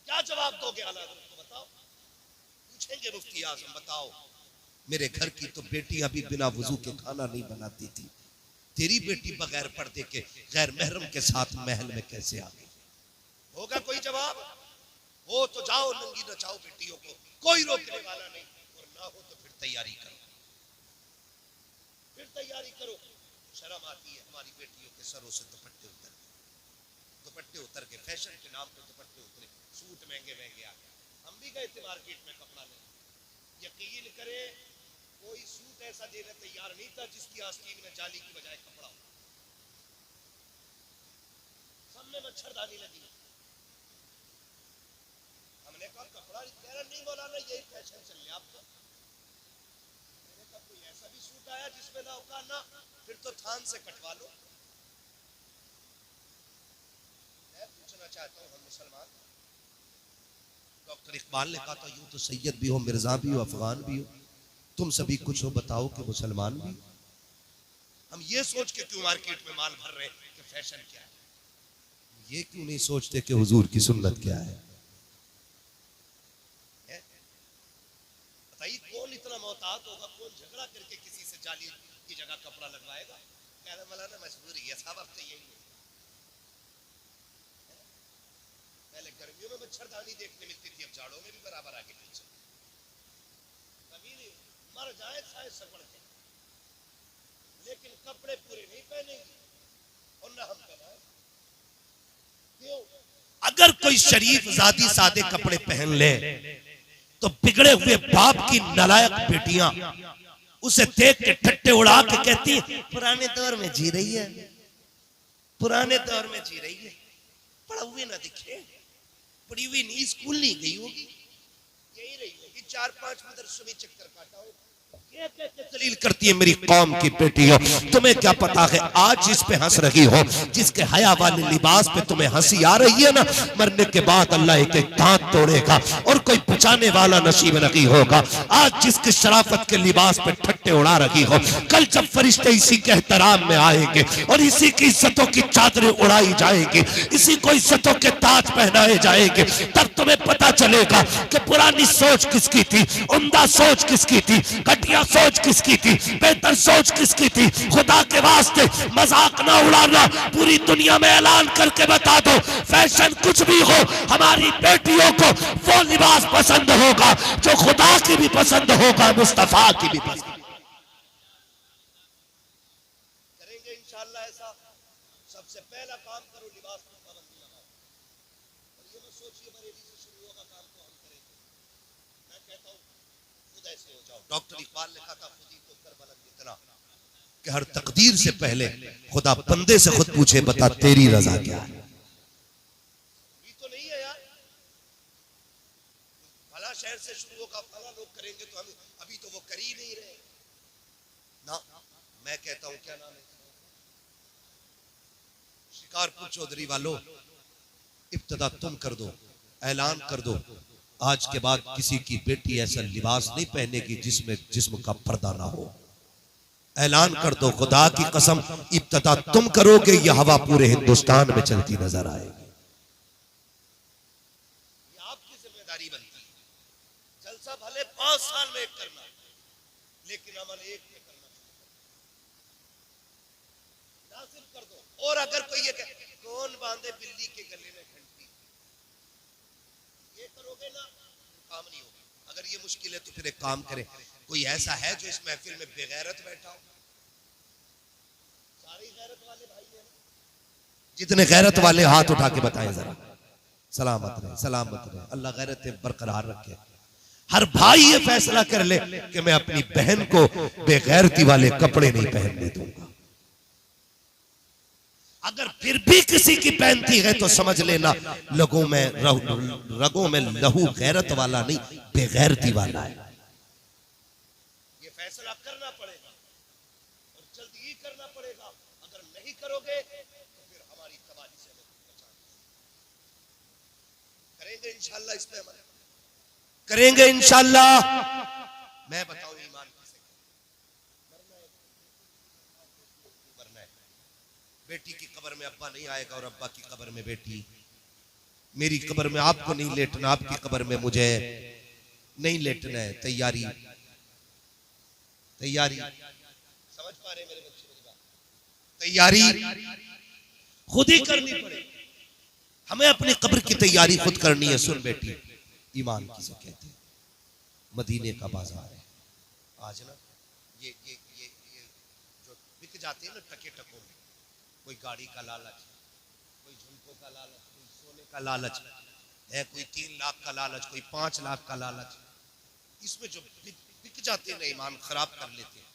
क्या जवाब दोगे आला हज़रत को? बताओ। पूछेंगे मुफ्ती आज़म, बताओ मेरे घर की तो बेटी अभी बिना वजू के खाना नहीं बनाती थी, तेरी बेटी बगैर पर्दे के गैर महरम के साथ महल में कैसे आ गई? होगा कोई जवाब? हो तो जाओ नंगी नचाओ बेटियों को, कोई रोकने वाला नहीं। और ना हो तो फिर तैयारी करो, फिर तैयारी करो। शर्म आती है हमारी बेटियों के सरों से दुपट्टे उतर के फैशन के नाम पे दुपट्टे उतरे, सूट महंगे महंगे आ गए। हम भी गए थे मार्केट में कपड़ा लेने, यकीन करे कोई सूट ऐसा देने तैयार नहीं था जिसकी आस्तीन में जाली की बजाय कपड़ा हो। सबने मच्छरदानी लगी। हमने कहा कपड़ा नहीं मौलाना, यही फैशन चल रहा आपका। मैंने कहा कोई ऐसा भी सूट आया जिसमें ना होगा ना, फिर तो थान से कटवा लो। मैं पूछना चाहता हूं, हम मुसलमान, डॉक्टर इकबाल ने कहा था यूं तो सैयद भी हो, मिर्जा भी हो, अफगान भी हो, तुम सभी कुछ हो, बताओ कि मुसलमान भी। हम ये सोच के क्यों मार्केट में माल भर रहे कि फैशन क्या है? ये क्यों नहीं सोचते कि हुजूर की सुन्नत क्या है? बताइए कौन इतना मोहतात होगा, कौन झगड़ा करके किसी से जाली की जगह कपड़ा लगवाएगा? कह रहे मौलाना मजबूरी है साहब, अब तो यही है। पहले गर्मियों में मच्छरदानी देखने मिलती थी, अब जाड़ों में भी बराबर आगे पीछे। कभी नहीं मर जाए चाहे सगड़ के, लेकिन कपड़े पूरे नहीं पहनेंगे और ना हम पहनाए। क्यों? अगर कोई शरीफ जादी सादे कपड़े पहन ले तो बिगड़े हुए बाप की नालायक बेटियां उसे देख के ठट्टे उड़ा के कहती है पुराने दौर में जी रही है, पुराने दौर में जी रही है। पढ़ा हुए ना दिखे, पढ़ी हुई नहीं, स्कूल नहीं गई होगी, यही रही होगी, 4-5 मदरसों में चक्कर काटा होगा। दलील करती है मेरी कौम की बेटियों, तुम्हें क्या पता है आज जिस पे हंस रही हो, जिसके हया वाले लिबास पे तुम्हें हंसी आ रही है ना, मरने के बाद अल्लाह एक एक दांत तोड़ेगा और कोई बचाने वाला नसीब नहीं होगा। आज जिसके शराफत के लिबास पे ठट्टे उड़ा रही हो, कल जब फरिश्ते इसी के एहतराम में आएंगे और इसी की इज्जतों की चादरें उड़ाई जाएंगी, इसी को इज्जतों के ताज पहनाए जाएंगे, तब तुम्हें पता चलेगा कि पुरानी सोच किसकी थी, उम्दा सोच किसकी थी, घटिया सोच किसकी थी, बेहतर सोच किसकी थी। खुदा के वास्ते मजाक ना उड़ाना, पूरी दुनिया में ऐलान करके बता दो फैशन कुछ भी हो, हमारी बेटियों को वो लिबास पसंद होगा जो खुदा की भी पसंद होगा, मुस्तफा की भी पसंद। करेंगे इंशाअल्लाह ऐसा। सबसे पहला काम करो, लिबास पर पाबंदी लगाओ। और ये मत सोचिए बरेली से शुरू होगा काम तो हम करेंगे। मैं कहता हूँ खुद ऐसे हो जाओ। डॉक्टर इकबाल ने कहा था खुद ही को कर बुलंद इतना कि हर तकदीर से पहले खुदा बंदे से खुद पूछे बता तेरी रजा क्या है। ये तो नहीं है यार, फला शहर से शुरू होगा, फला लोग करेंगे तो हम अभी तो वो कर ही नहीं रहे ना। मैं कहता हूं क्या नाम है, शिकारपुर चौधरी वालों, इब्तिदा तुम कर दो, ऐलान कर दो आज के बाद किसी की बेटी ऐसा लिबास नहीं पहनेगी जिसमें जिस्म का पर्दा ना हो। ऐलान कर दो, खुदा की कसम इब्तिदा तुम करोगे, यह हवा पूरे हिंदुस्तान में चलती नजर आएगी। ये आपकी जिम्मेदारी बनती है। जलसा भले लेकिन अमल एक पे करना लाजिम कर दो। और अगर कोई ये कहे कौन बांधे बिल्ली के गले में घंटी, ये करोगे ना काम नहीं होगा। अगर ये मुश्किल है तो फिर एक काम करें, कोई ऐसा है जो इस महफिल में बेगैरत बैठा हो? सारे गैरत वाले भाई हैं, जितने गैरत वाले हाथ उठा के बताएं जरा। सलामत रहे, सलामत रहे, अल्लाह गैरत बरकरार रखे। हर भाई ये फैसला कर ले कि मैं अपनी बहन को बेगैरती वाले कपड़े नहीं पहनने दूंगा। अगर फिर भी किसी की पहनती है तो समझ लेना रगों में लहू गैरत वाला नहीं, बेगैरती वाला है। ये फैसला करना पड़ेगा और जल्दी ही करना पड़ेगा। अगर नहीं करोगे तो फिर हमारी तबाही से हमें बचाना करेंगे इंशाल्लाह। इस पे अमल करेंगे इंशाल्लाह। मैं बताऊं ईमान किसे मरना है। बेटी की कब्र में अब्बा नहीं आएगा और अब्बा की कब्र में बेटी। मेरी कब्र में आपको नहीं लेटना, आपकी कब्र में मुझे नहीं लेटना है। तैयारी तैयारी समझ पा रहे मेरे बच्चे मेरी बात? तैयारी खुद ही करनी पड़ेगी। हमें अपनी कब्र की तैयारी खुद करनी है। सुन बेटी, ईमान किसे कहते हैं? मदीने का बाजार है आज ना। ये जो बिक जाते हैं ना टके टकों में, कोई गाड़ी का लालच, कोई झुमकों का लालच, कोई सोने का लालच है, कोई 3 लाख का लालच, कोई 5 लाख का लालच। इसमें जो बिक जाते हैं ना, ईमान खराब कर लेते हैं।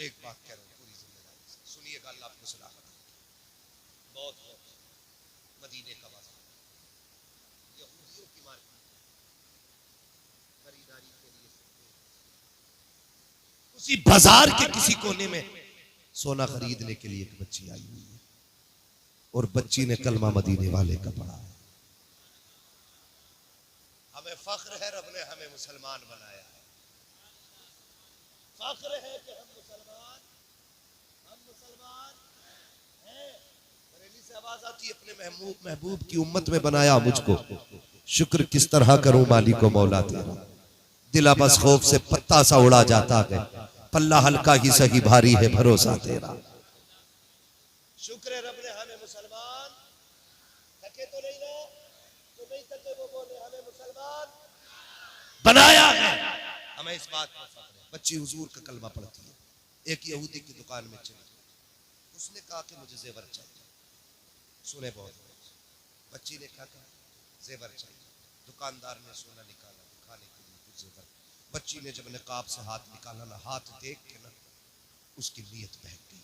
एक बात कह रहा हूँ पूरी जिम्मेदारी से सुनिएगा, अल्लाह आपको सलामत रखे। बहुत मदीने का बाजार, यहूदियों की मार्केट, खरीदारी के लिए उसी बाजार के किसी कोने में सोना खरीदने के लिए एक बच्ची आई हुई है और बच्ची ने कलमा मदीने वाले का पढ़ा है। हमें फख्र है, रब ने हमें मुसलमान बनाया है। फख्र है कि हम मुसलमान हैं। बरेली से आवाज आती है, अपने महबूब की उम्मत में बनाया मुझको, शुक्र किस तरह करूं मालिक को मौला तेरा। दिला बस खौफ से पत्ता सा उड़ा जाता है, पल्ला हल्का ही सही भारी है भरोसा तेरा। शुक्र है रब ने हमें मुसलमान, थके तो नहीं रहे, तो नहीं थके वो बोले हमें मुसलमान बनाया है। हमें इस बात पर फख्र है। बच्ची हुजूर का कलमा पढ़ती है। एक यहूदी की दुकान में चली, उसने कहा कि मुझे जेवर चाहिए। सुने बहुत, बच्ची ने क्या कहा? जेवर चाहिए। दुकानदार ने सोना निकाला दिखाने के लिए कुछ जेवर। बच्ची ने जब निकाब से हाथ निकाला ना, हाथ देख के ना उसकी नीयत बहक गई।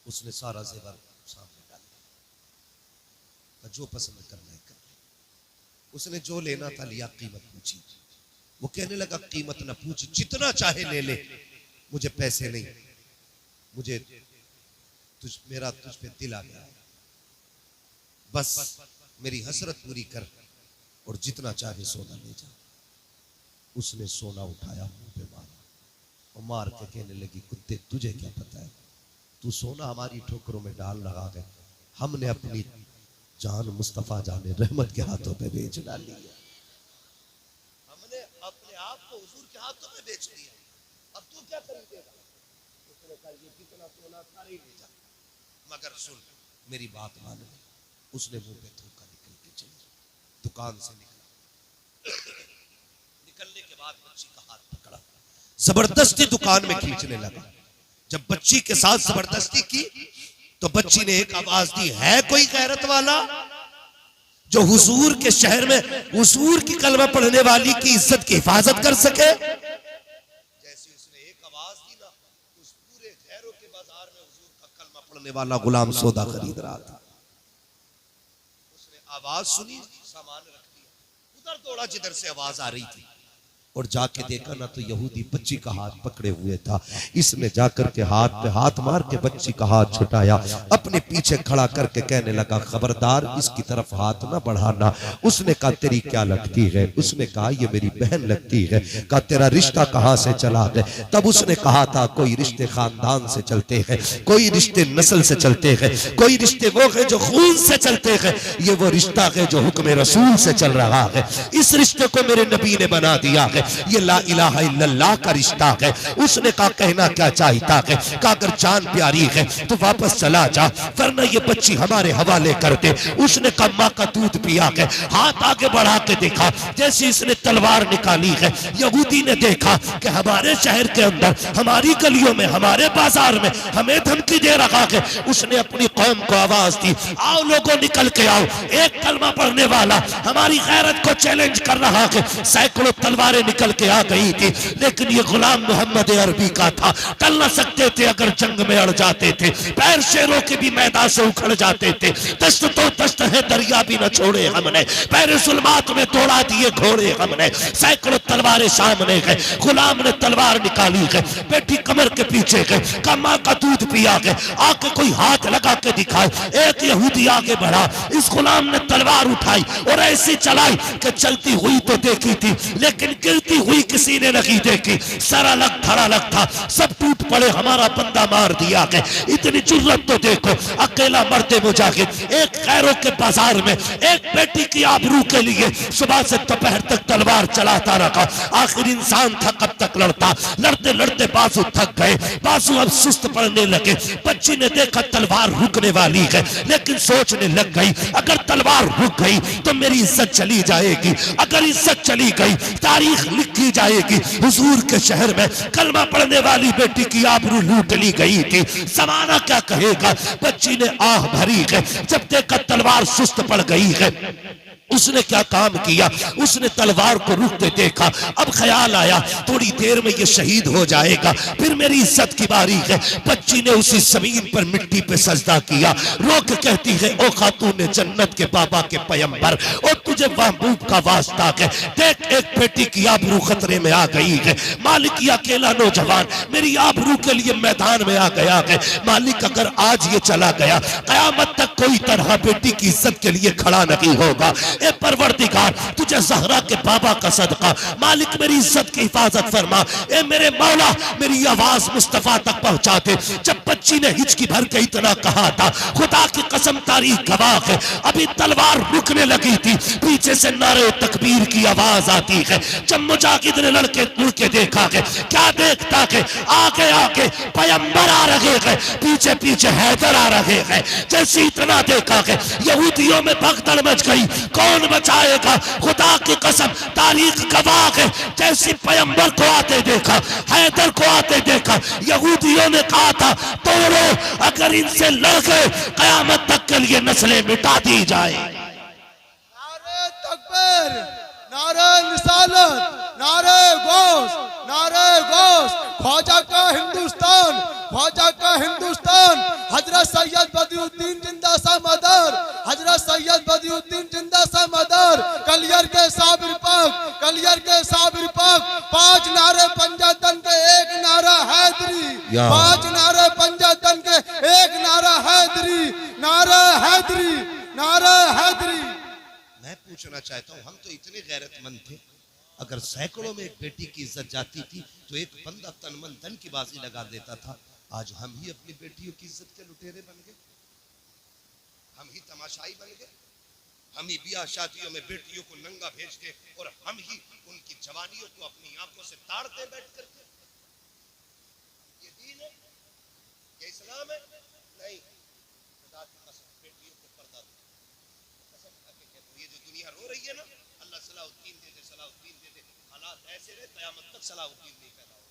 उसने सारा जेवर सामने डाल दिया, जो पसंद करना है कर ले। उसने जो लेना था लिया, कीमत पूछी। वो कहने लगा कीमत ना पूछ, जितना चाहे ले ले, मुझे पैसे नहीं, मुझे मेरा तुझ पे दिल आ गया है, बस मेरी हसरत पूरी कर और जितना चाहे सोना ले जा। उसने सोना उठाया, मुंह पे मारा और मार के कहने लगी कुत्ते तुझे क्या पता है, तू सोना हमारी ठोकरों में डाल लगा गए, हमने अपनी जान मुस्तफा जाने रहमत के हाथों पे बेच डाली है। हमने अपने आप को हुजूर के हाथों में बेच दिया, अब तू क्या खरीदेगा? उसने कहा ये कितना सोना सारे ले जा, मगर सुन मेरी बात मान ले। उसने मुंह पे थूका, निकल के चली, दुकान से निकला। निकलने के बाद बच्ची का हाथ पकड़ा, जबरदस्ती दुकान में खींचने लगा। जब बच्ची के साथ जबरदस्ती की तो बच्ची ने एक आवाज दी, है कोई गैरत वाला जो हुजूर के शहर में हुजूर की कलमा पढ़ने वाली की इज्जत की हिफाजत कर सके? जैसे उसने एक आवाज दी ना, उस पूरे गैरों के बाजार में हुजूर का कलमा पढ़ने वाला गुलाम सौदा खरीद रहा था। उसने आवाज सुनी, सामान रख दिया, उधर दौड़ा जिधर से आवाज आ रही थी और जाके देखा ना तो यहूदी बच्ची का हाथ पकड़े हुए था। इसने जाकर के हाथ पे हाथ मार के बच्ची का हाथ छुटाया, अपने पीछे खड़ा करके कहने लगा खबरदार इसकी तरफ हाथ ना बढ़ाना। उसने कहा तेरी क्या लगती है? उसने कहा ये मेरी बहन लगती है। कहा तेरा रिश्ता कहाँ से चला है? तब उसने कहा था कोई रिश्ते खानदान से चलते हैं, कोई रिश्ते नस्ल से चलते हैं, कोई रिश्ते वो है जो खून से चलते हैं, ये वो रिश्ता है जो हुक्म रसूल से चल रहा है। इस रिश्ते को मेरे नबी ने बना दिया है। है, ये ला इलाहा इल्लल्लाह का रिश्ता है। उसने कहा कहना क्या चाहता है, कहा अगर जान प्यारी है तो वापस चला जा, वरना ये बच्ची हमारे हवाले कर दे। उसने कहा माँ का दूध पिया है, हाथ आगे बढ़ा के देखा, जैसे इसने तलवार निकाली है, यहूदी ने देखा कि हमारे शहर के अंदर, हमारी गलियों में, हमारे बाजार में हमें धमकी दे रहा है। उसने अपनी कौम को आवाज दी, आओ लोगों निकल के आओ, एक कलमा पढ़ने वाला हमारी गैरत को चैलेंज कर रहा है। सैकड़ों तलवारें निकल के आ गई थी, लेकिन ये गुलाम मोहम्मद अरबी का था, टल न सकते थे अगर जंग में अड़ जाते थे, पैर शेरों के भी मैदान से उखड़ जाते थे। दस्त तो दस्त है, दरिया भी न छोड़े हमने, पैर जुल्मात में तोड़ा दिए घोड़े हमने। सैकड़ों तलवारें सामने गए, गुलाम ने तलवार निकाली है, बेटी कमर के पीछे गए, कमा का दूध पिया गए, आके कोई हाथ लगा के दिखाए। एक यहूदी आगे बढ़ा, इस गुलाम ने तलवार उठाई और ऐसी चलाई कि चलती हुई तो देखी थी, लेकिन गिरती हुई किसी ने नहीं देखी। सर अलग धड़ अलग था, सब टूट पड़े, हमारा बंदा मार दिया गया। इतनी जुर्रत तो देखो, अकेला मर्दे मुजाहिद एक गैरों के बाजार में एक बेटी की आबरू के लिए सुबह से दोपहर तक तलवार चलाता रहा। आखिर इंसान था कब तक लड़ता, लड़ते लड़ते बाजू थक गए, बाजू अब सुस्त पड़ने लगे। बच्ची ने देखा तलवार रुकने वाली है, लेकिन सोचने लग गई अगर तलवार रुक गई तो मेरी इज्जत चली जाएगी, अगर इज्जत चली गई तारीख लिखी जाएगी। हुजूर के शहर में कलमा पढ़ने वाली बेटी की आबरू लूट ली गई थी, जमाना क्या कहेगा। बच्ची ने आह भरी है, जब देखा तलवार सुस्त पड़ गई है, उसने क्या काम किया, उसने तलवार को रुकते देखा। अब ख्याल आया थोड़ी देर में ये शहीद हो जाएगा, फिर मेरी इज्जत की बारी है। बच्ची ने उसी जमीन पर मिट्टी पे सजदा किया, रोक कहती है ओ खातून जन्नत के बाबा के पैगंबर, और तुझे महबूब का वास्ता है, देख एक बेटी की आबरू खतरे में आ गई है। मालिक ये अकेला नौजवान मेरी आबरू के लिए मैदान में आ गया है। मालिक अगर आज ये चला गया, कयामत तक कोई तरह बेटी की इज्जत के लिए खड़ा नहीं होगा। ए परवरदिगार तुझे ज़हरा के बाबा का सदका, मालिक मेरी इज्जत की हिफाजत फरमा। ए मेरे मौला मेरी आवाज मुस्तफा तक पहुंचा दे। जब बच्ची ने हिचकी भर के इतना कहा था, खुदा की कसम तारीख गवाह है, अभी तलवार रुकने लगी थी, पीछे से नारे तकबीर की आवाज आती है। जब मुजाहिद ने लड़के मुड़ के देखा है, क्या देखता है, आगे आगे पैगंबर आ रहे हैं, पीछे पीछे हैदर आ रहे हैं। जैसे इतना देखा है, यहूदियों में भगदड़ मच गई, कौन बचाएगा। खुदा की कसम तारीख गवाह है, जैसे पैगंबर को आते देखा, हैदर को आते देखा, यहूदियों ने कहा था तोड़ो, अगर इनसे लड़ गए कयामत तक के लिए नस्लें मिटा दी जाए। नारे तकबीर, नारे रिसालत, नारे गौस, नारे गौस, ख्वाजा का हिंदुस्तान, ख्वाजा का हिंदुस्तान। हजरत सैयद बदियुद्दीन जिंदा सा मदर, हजरत सैयद बदियुद्दीन जिंदा सा मदर। कलियर के साबिर पाक, कलियर के साबिर पाक। 5 नारे पंजातन के, एक नारा हैदरी, 5 नारे पंजातन के, एक नारा हैदरी, नारा हैदरी, नारा हैदरी। मैं पूछना चाहता हूँ, हम तो इतने गैरतमंद थे, अगर सैकड़ों में एक बेटी की इज्जत जाती थी तो एक बंदा तन मन धन की बाजी लगा देता था। आज हम ही अपनी बेटियों की इज्जत के लुटेरे बन गए, हम ही तमाशाई बन गए, हम ही ब्याह शादियों में बेटियों को नंगा भेजते और हम ही उनकी जवानियों को अपनी आंखों से ताड़ते बैठ करके। ये दीन है, ये इस्लाम है? नहीं। खुदा की कसम बेटियों को पर्दा दो, कसम खाके कहता हूं, ये जो दुनिया रो रही है ना, अल्लाह सलाहुद्दीन दे दे, सलाहुद्दीन दे दे, हालात ऐसे रहे कयामत तक सलाहुद्दीन नहीं पैदा हो।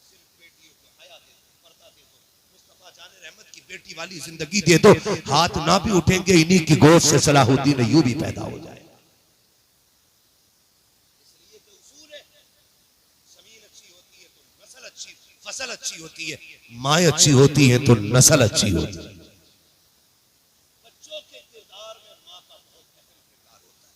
सिर्फ बेटियों को हया दे दो, पर्दा दे दो, मुस्तफा जाने रहमत की बेटी वाली जिंदगी दे दो, हाथ ना भी उठेंगे इन्हीं की गोद से सलाहुद्दीन अय्यूबी पैदा हो जाए। इसलिए तो उसूल है, जमीन अच्छी होती है तो नस्ल अच्छी, फसल अच्छी होती है, माँ अच्छी होती है तो नस्ल अच्छी होती है। बच्चों के किरदार में माँ का बहुत अहम किरदार होता है।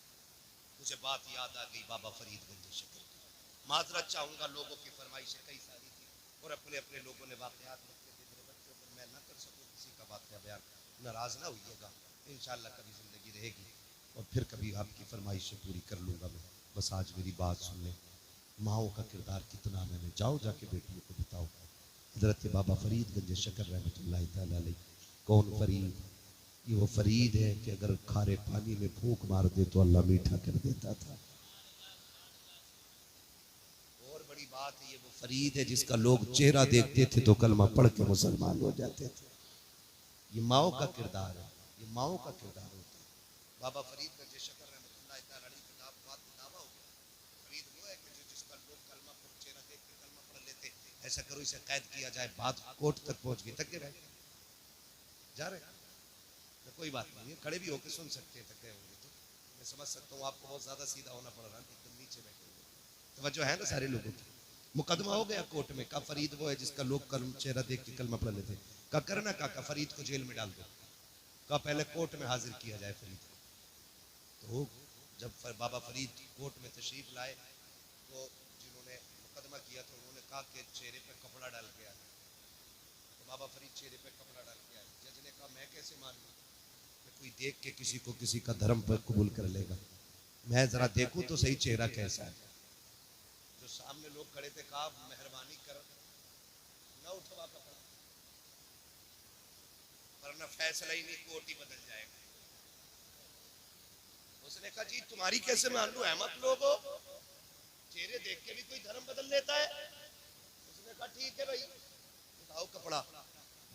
मुझे बात याद आ गई बाबा फरीदगंज शक्ल की। माजरत चाहूंगा, लोगों की फरमाइशें कई सारी थी और अपने अपने लोगों ने वाकयात लिखे थे मेरे बच्चों पर, मैं ना कर सकूं किसी का वाकया बयान, नाराज ना होइएगा, इंशाअल्लाह कभी जिंदगी रहेगी और फिर कभी आपकी फरमाइशें पूरी कर लूंगा मैं। बस आज मेरी बात सुन लें, माओ का किरदार कितना मैंने, जाओ जाके बेटियों को बताओ। हजरत बाबा फरीदगंज शक्कर रहमतुल्लाह तआला अलैह, कौन फरीद, ये वो फरीद है कि अगर खारे पानी में फूंक मार दे तो अल्लाह मीठा कर देता था। फरीद है जिसका लोग चेहरा देखते थे तो कलमा पढ़ के मुसलमान हो जाते थे। ये माओ का किरदार है, ये माओ का किरदार होता है। बाबा फरीद का शकर रहमतुल्लाह अलैहि किताब दावा हो गया। फरीद वो है कि जिसका लोग कलमा पर चेहरा देख के कलमा पढ़ लेते, ऐसा करो इसे कैद किया जाए, बात कोर्ट तक पहुंच गई, तक के बैठ जा रहे तो कोई बात नहीं है, खड़े भी होकर सुन सकते हैं, थके होंगे तो मैं समझ सकता हूँ। आपको बहुत ज्यादा सीधा होना पड़ रहा है, एकदम नीचे बैठे हुए तवज्जो है ना सारे लोगों की। मुकदमा हो गया कोर्ट में, का फरीद वो है जिसका लोग कलम चेहरा देख के कलमा पढ़ लेते, का करना का फरीद को जेल में डाल दो, का पहले कोर्ट में हाजिर किया जाए फरीद को। तो जब बाबा फरीद कोर्ट में तशरीफ लाए तो जिन्होंने मुकदमा किया था उन्होंने कहा कि चेहरे पे कपड़ा डाल के आए। तो बाबा फरीद चेहरे पे कपड़ा डाल के आए। जज ने कहा मैं कैसे मानूं कि कोई देख के किसी को किसी का धर्म पर कबूल कर लेगा, मैं जरा देखूं तो सही चेहरा कैसा है। जो सामने लोग खड़े थे कहा मेहरबानी कर न उठवा कपड़ा, वरना फैसला ही नहीं कोर्ट ही बदल जाएगा। उसने कहा जी तुम्हारी कैसे मान लूं, अहमद लोग हो, चेहरे देख के भी कोई धर्म बदल लेता है। उसने कहा ठीक है भाई उठाओ कपड़ा।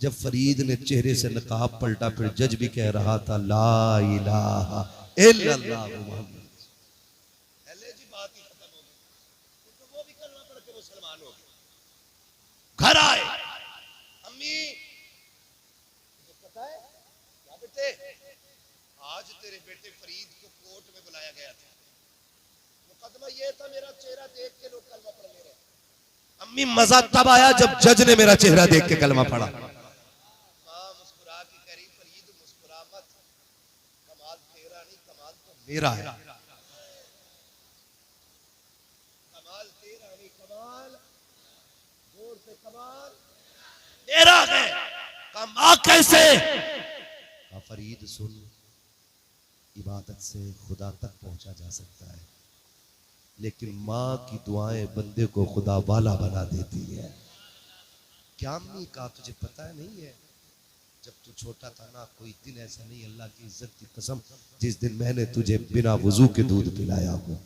जब फरीद ने चेहरे से नकाब पलटा फिर जज भी कह रहा था ला इलाहा इल्लल्लाह मुहम्मद, पहले जी बात ही खत्म हो गई। तो वो भी कलमा पढ़ के मुसलमान हो गए। घर आए, अम्मी पता है क्या बेटे, आज तेरे बेटे फरीद को कोर्ट में बुलाया गया था, मुकदमा ये था मेरा चेहरा देख के लोग कलमा पढ़ ले रहे। अम्मी मजा तब आया जब जज ने मेरा चेहरा देख के कलमा पढ़ा। मां मुस्कुरा के कह रही फरीद मुस्कुरा मत, कमाल तेरा नहीं कमाल तो मेरा है, कमाल तेरा नहीं कमाल जोर से कमाल मेरा है। कमा कैसे? फरीद सुन, इबादत से खुदा तक पहुंचा जा सकता है, लेकिन माँ की दुआएं बंदे को खुदा वाला बना देती है। क्या अम्मी का तुझे पता है नहीं है, जब तू छोटा था ना कोई दिन ऐसा नहीं, अल्लाह की इज्जत की कसम, जिस दिन मैंने तुझे बिना वजू के दूध पिलाया हो।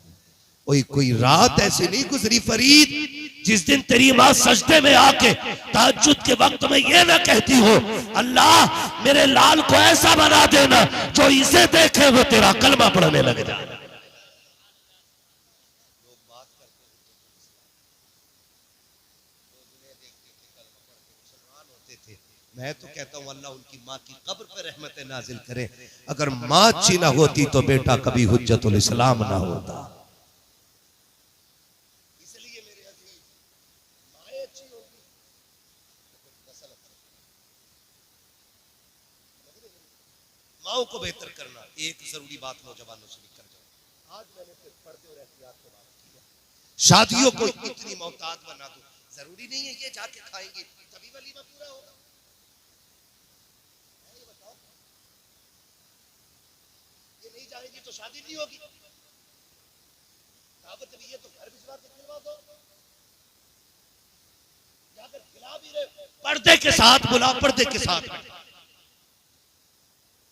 कोई रात ऐसी नहीं गुजरी फरीद जिस दिन तेरी माँ सजदे में आके तहज्जुद के वक्त में ये ना कहती हो अल्लाह मेरे लाल को ऐसा बना देना जो इसे देखे वो तेरा कलमा पढ़ने लग जाए। मैं तो कहता हूँ अल्लाह उनकी माँ की कब्र पर रहमत नाजिल करे। अगर माँ अच्छी ना होती तो बेटा कभी हुज्जतुल इस्लाम ना होता। इसलिए मेरे अजीज माँ अच्छी होगी माओ को बेहतर करना। एक जरूरी बात नौजवानों से निकल जाए, आज मैंने फिर पर्दे और एहतियात की बात की है। शादियों को इतनी मोहताज बना दो, जरूरी नहीं है ये जाके खाएंगे तभी वलीमा पूरा होगा। नहीं जाएगी तो शादी नहीं होगी, दावत भी है तो घर भिजवा के खिलवा दो, या अगर खिला भी रहे पर्दे के साथ बुला, पर्दे के साथ।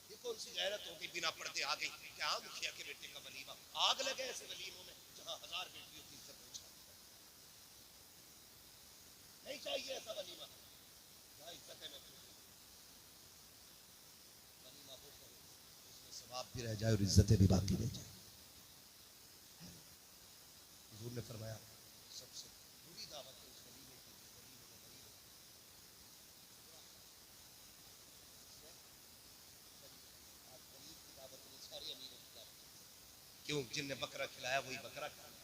ये कौन सी गैरत होगी बिना पर्दे आ गई। क्या मुखिया के बेटे का वलीमा, आग लगे ऐसे वलीमों में जहां 1000 बेटियों की इज्जत पूछा। नहीं चाहिए ऐसा वलीमा जहां इज्जत है सवाब भी रह जाए और इज्जतें भी बाकी रह जाए। हुजूर ने फरमाया सबसे बुरी दावत है उस वलीमे की दावत में सारी अमीरों की दावत। क्यों? जिनने बकरा खिलाया वही बकरा खाने,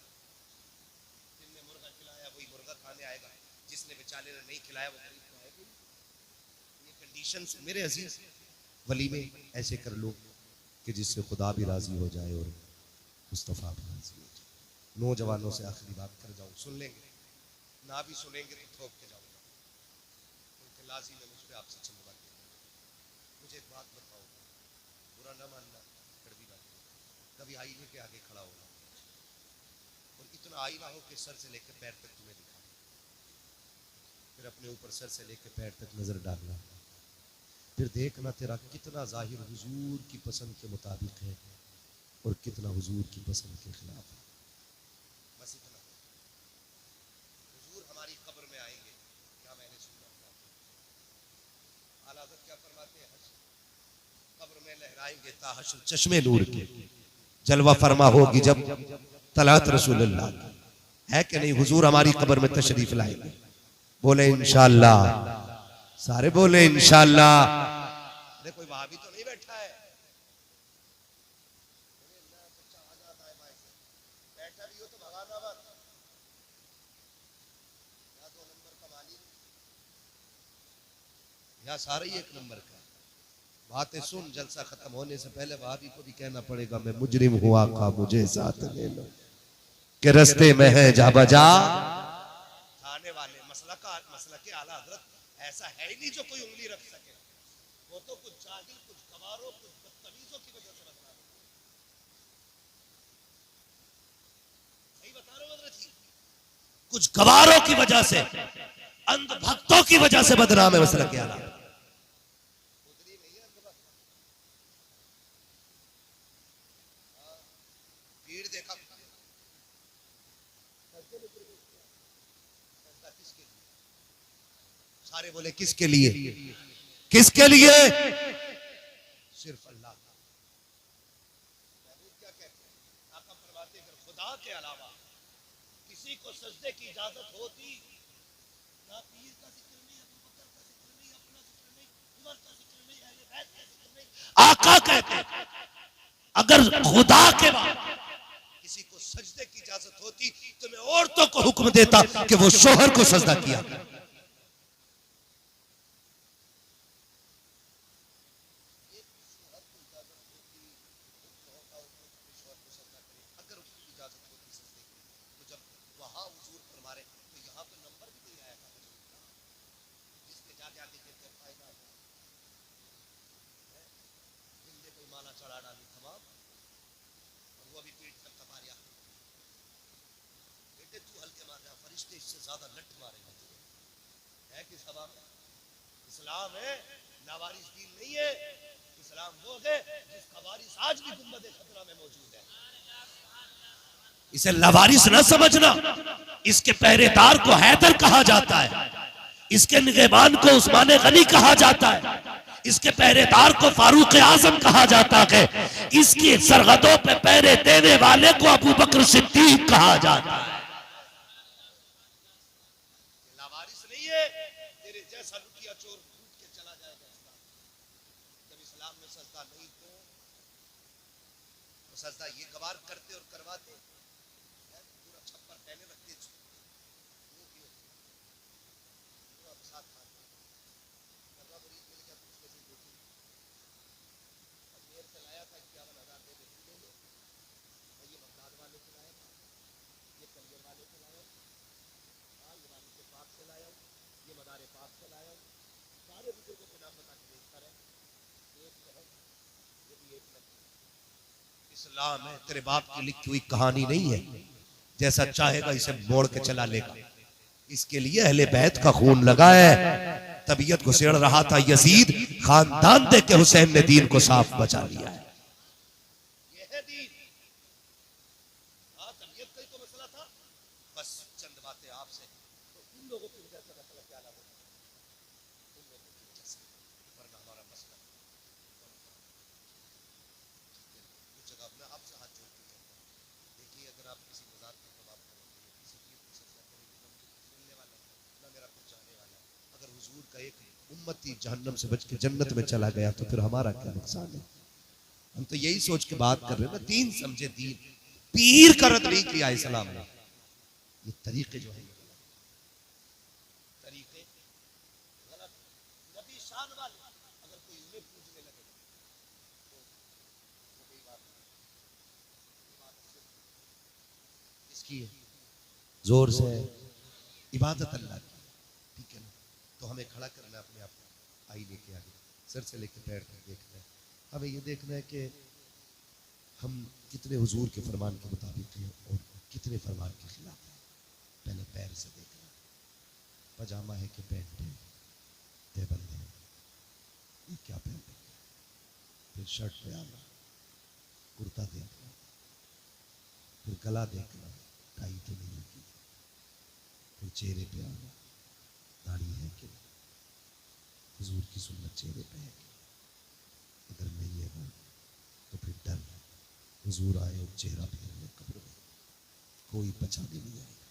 जिनने मुर्गा खिलाया वही मुर्गा खाने आएगा, जिसने बेचारे ने नहीं खिलाया वो गरीब को आएगा। ये कंडीशंस मेरे अजीज वलीमे ऐसे कर लो कि जिससे खुदा भी राजी हो जाए और मुस्तफ़ा भी राजी हो जाए। नौजवानों से आखिरी बात कर जाऊं, सुन लेंगे ना भी सुनेंगे तो ठोक के जाऊंगा, क्योंकि लाजिम है मुझ पे आपसे चंद बातें। मुझे एक बात बताओ, बुरा ना मानना, कड़वी बात, कभी आईने के आगे खड़ा होना और इतना आईना हो कि सर से लेकर पैर तक तुम्हें दिखा, फिर अपने ऊपर सर से लेकर पैर तक नजर डालना, फिर देखना तेरा कितना जाहिर हुजूर की पसंद के मुताबिक है और कितना हुजूर की पसंद के खिलाफ है। बस इतना। हुजूर हमारी गिराएंगे ताहशर चश्मे नूर के, जलवा फरमा होगी जब तलात रसूलुल्लाह की। है कि नहीं? हुजूर हमारी कब्र में तशरीफ लाएंगे। बोले इंशाअल्लाह, सारे बोले इंशाअल्लाह। अरे कोई वहां भी तो नहीं बैठा है, बैठा भी हो तो भगाना मत। या 2 नंबर का माली, या सारा ही 1 नंबर का। बातें सुन, जलसा खत्म होने से पहले भाभी को भी कहना पड़ेगा मैं मुजरिम हुआ का मुझे साथ ले लो, कि रस्ते में है जा बजा थाने वाले। मसला के आला हजरत ऐसा है ही नहीं जो कोई उंगली रख सके। वो तो कुछ जाहिल, कुछ गवारों, कुछ बदतमीजों की वजह से बदनाम। सही बता रहे हो हजरत जी? कुछ गवारों की वजह से, अंधभक्तों की वजह से बदनाम है मसला के आला। भीड़ देखा, सारे बोले किसके लिए? किसके लिए? सिर्फ अल्लाह का। क्या कहते हैं? आका फरमाते अगर खुदा के अलावा किसी को सजदे की इजाजत होती, ना पीर का जिक्र नहीं, अबू बकर का जिक्र नहीं, अपना जिक्र नहीं, उमर का जिक्र नहीं, अहले बैत का जिक्र नहीं। आका कहते हैं अगर खुदा के बाद किसी को सजदे की इजाजत होती तो मैं औरतों को हुक्म देता कि वो शोहर को सजदा किया। इससे ज्यादा लट मारेगा तुझे। है कि सभा में इस्लाम है, लावारिस दीन नहीं है। इस्लाम वो है जिसका वारिस आज भी गुंबद खतरा में मौजूद है। इसे लावारिस न समझना। इसके पहरेदार को हैदर कहा जाता है, इसके निगहबान को उस्मान गनी कहा जाता है, इसके पहरेदार को फारूक आजम कहा जाता है, इसकी सरहदों पे पहरे देने वाले को अबू बकर सिद्दीक कहा जाता है। जैसा रुकिया चोर लूट के चला जाएगा इस्लाम। जब इस्लाम में सजदा नहीं तो सजदा ये गवार करते और करवाते, पूरा छप्पर पहने रखते, साथ मिल गया दूसरे से रोटी अजमेर से लाया था 51,000 दे ले लो, ये बगदाद वाले से लाया था, ये कलियर वाले से लाया, ये वाली के पाक से लाया, ये मदारे पाक से लाया। सारे बुजुर्गों के नाम बता के देखता रहे, एक है ये भी एक लगी। इस्लाम है तेरे बाप की लिखी हुई कहानी नहीं है, जैसा चाहेगा इसे मोड़ के चला लेगा। इसके लिए अहले बैत का खून लगा है। तबीयत घुसेड़ रहा था यजीद, खानदान दे के हुसैन ने दीन को साफ बचा लिया है। ये है दीन। तबीयत का ही तो मसला था। बस चंद बातें आपसे, तो उन लोगों की वजह से मसला क्या लगा, उन लोगों की वजह से, वरना हमारा मसला कुछ जगह में आपसे हाथ जोड़ के कहता हूं, देखिए अगर आप किसी मजाक के जवाब करेंगे, किसी की सजदा करेंगे, तो मिलने वाला है ना, मेरा कुछ जाने वाला है। अगर हुजूर का एक उम्मती जहन्नम से बच के जन्नत में चला गया तो फिर हमारा क्या नुकसान है? हम तो यही सोच के बात कर रहे हैं ना, दीन समझे दीन। पीर का रद्द नहीं किया इस्लाम ने। ये तरीके जो है तरीके गलत, नबी शान वाले, अगर कोई उन्हें पूजने लगे तो कोई बात इसकी है, जोर से इबादत अल्लाह की, ठीक है ना? तो हमें खड़ा करना अपने आप को आईने के आगे, सर से लेकर पैर तक देखना है। हमें ये देखना है कि हम कितने हुजूर के फरमान के मुताबिक हैं और कितने फरमान के खिलाफ हैं। पहले पैर से देखना, पजामा है कि पैंट है, देबंद है, ये क्या पहन रखा है, फिर शर्ट पे आना, कुर्ता देखना, फिर गला देखना, टाई तो नहीं लगी, फिर चेहरे पे आना, दाढ़ी है कि हुजूर की सुन्नत चेहरे पे है कि अगर नहीं है ना हुजूर आए और चेहरा फेर ले कब्र में, कोई बचाने नहीं आएगा।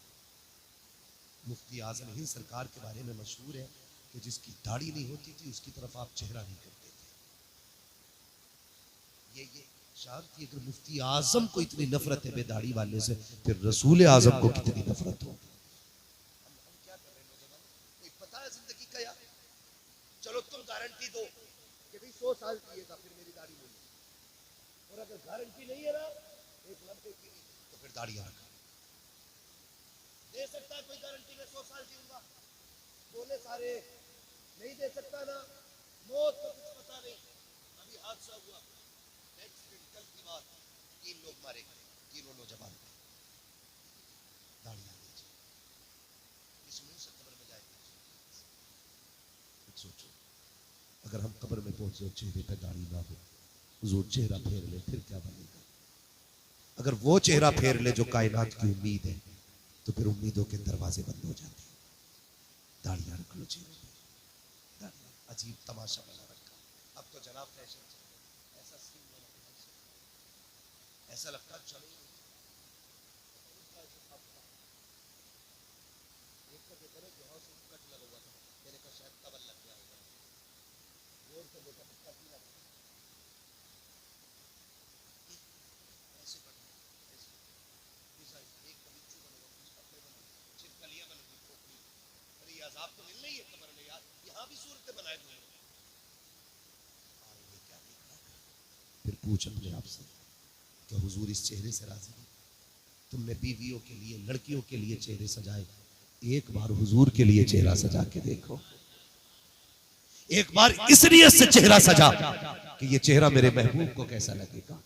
मुफ्ती आजम हिंद सरकार के बारे में मशहूर है कि जिसकी दाढ़ी नहीं होती थी उसकी तरफ आप चेहरा नहीं करते थे। ये शार थी। अगर मुफ्ती आजम को इतनी नफरत है बेदाढ़ी वाले से, फिर रसूल आजम को कितनी नफरत होगी। हम क्या कर रहे हैं नौजवान? कोई पता है जिंदगी का यार? चलो तुम गारंटी दो कि भाई 100 साल जिएगा फिर मेरी दाढ़ी नहीं, और अगर गारंटी नहीं है ना 1 की तो फिर दाढ़ियां रखा दे सकता है कोई गारंटी में 100 साल जीऊंगा? बोले सारे नहीं दे सकता ना। मौत का कुछ पता नहीं। अभी हादसा हुआ, एक्सीडेंट, कल की बात, 3 लोग मारे गए, तीनों नौजवान थे। दाढ़ियां लीजिए, इस मुंह से कब्र में जाएंगे। सोचो अगर हम कब्र में पहुंचे और चेहरे पे दाढ़ी ना हो, हुजूर चेहरा फेर ले, फिर क्या बनेगा? अगर वो चेहरा फेर ले जो कायनात की उम्मीद है, तो फिर उम्मीदों के दरवाजे बंद हो जाते हैं। दाढ़ियां रख लो चेहरे पे। दाढ़ियां अजीब तमाशा बना रखा। अब तो जनाब फैशन चल रहा है, ऐसा सीन बना, ऐसा लगता है चलो मेरे का शायद कबर लग गया होगा, जोर से देखा पक्का की लगा ऐसे बन ऐसे एक कबिच्चू बनोगा, कुछ कपड़े बनोगे, छिपकलियां बनोगी, खोपड़ी। अरे ये अजाब तो मिल रही है कब्र में यार, यहाँ भी सूरतें बनाए हुए हैं। ये क्या देख रहा है? फिर पूछ अपने आप से, क्या हुजूर इस चेहरे से राजी है? तुमने बीवियों के लिए, लड़कियों के लिए चेहरे सजाए, एक बार हुजूर के लिए चेहरा सजा के देखो। एक बार इस नियत से चेहरा सजा कि ये चेहरा मेरे महबूब को कैसा लगेगा।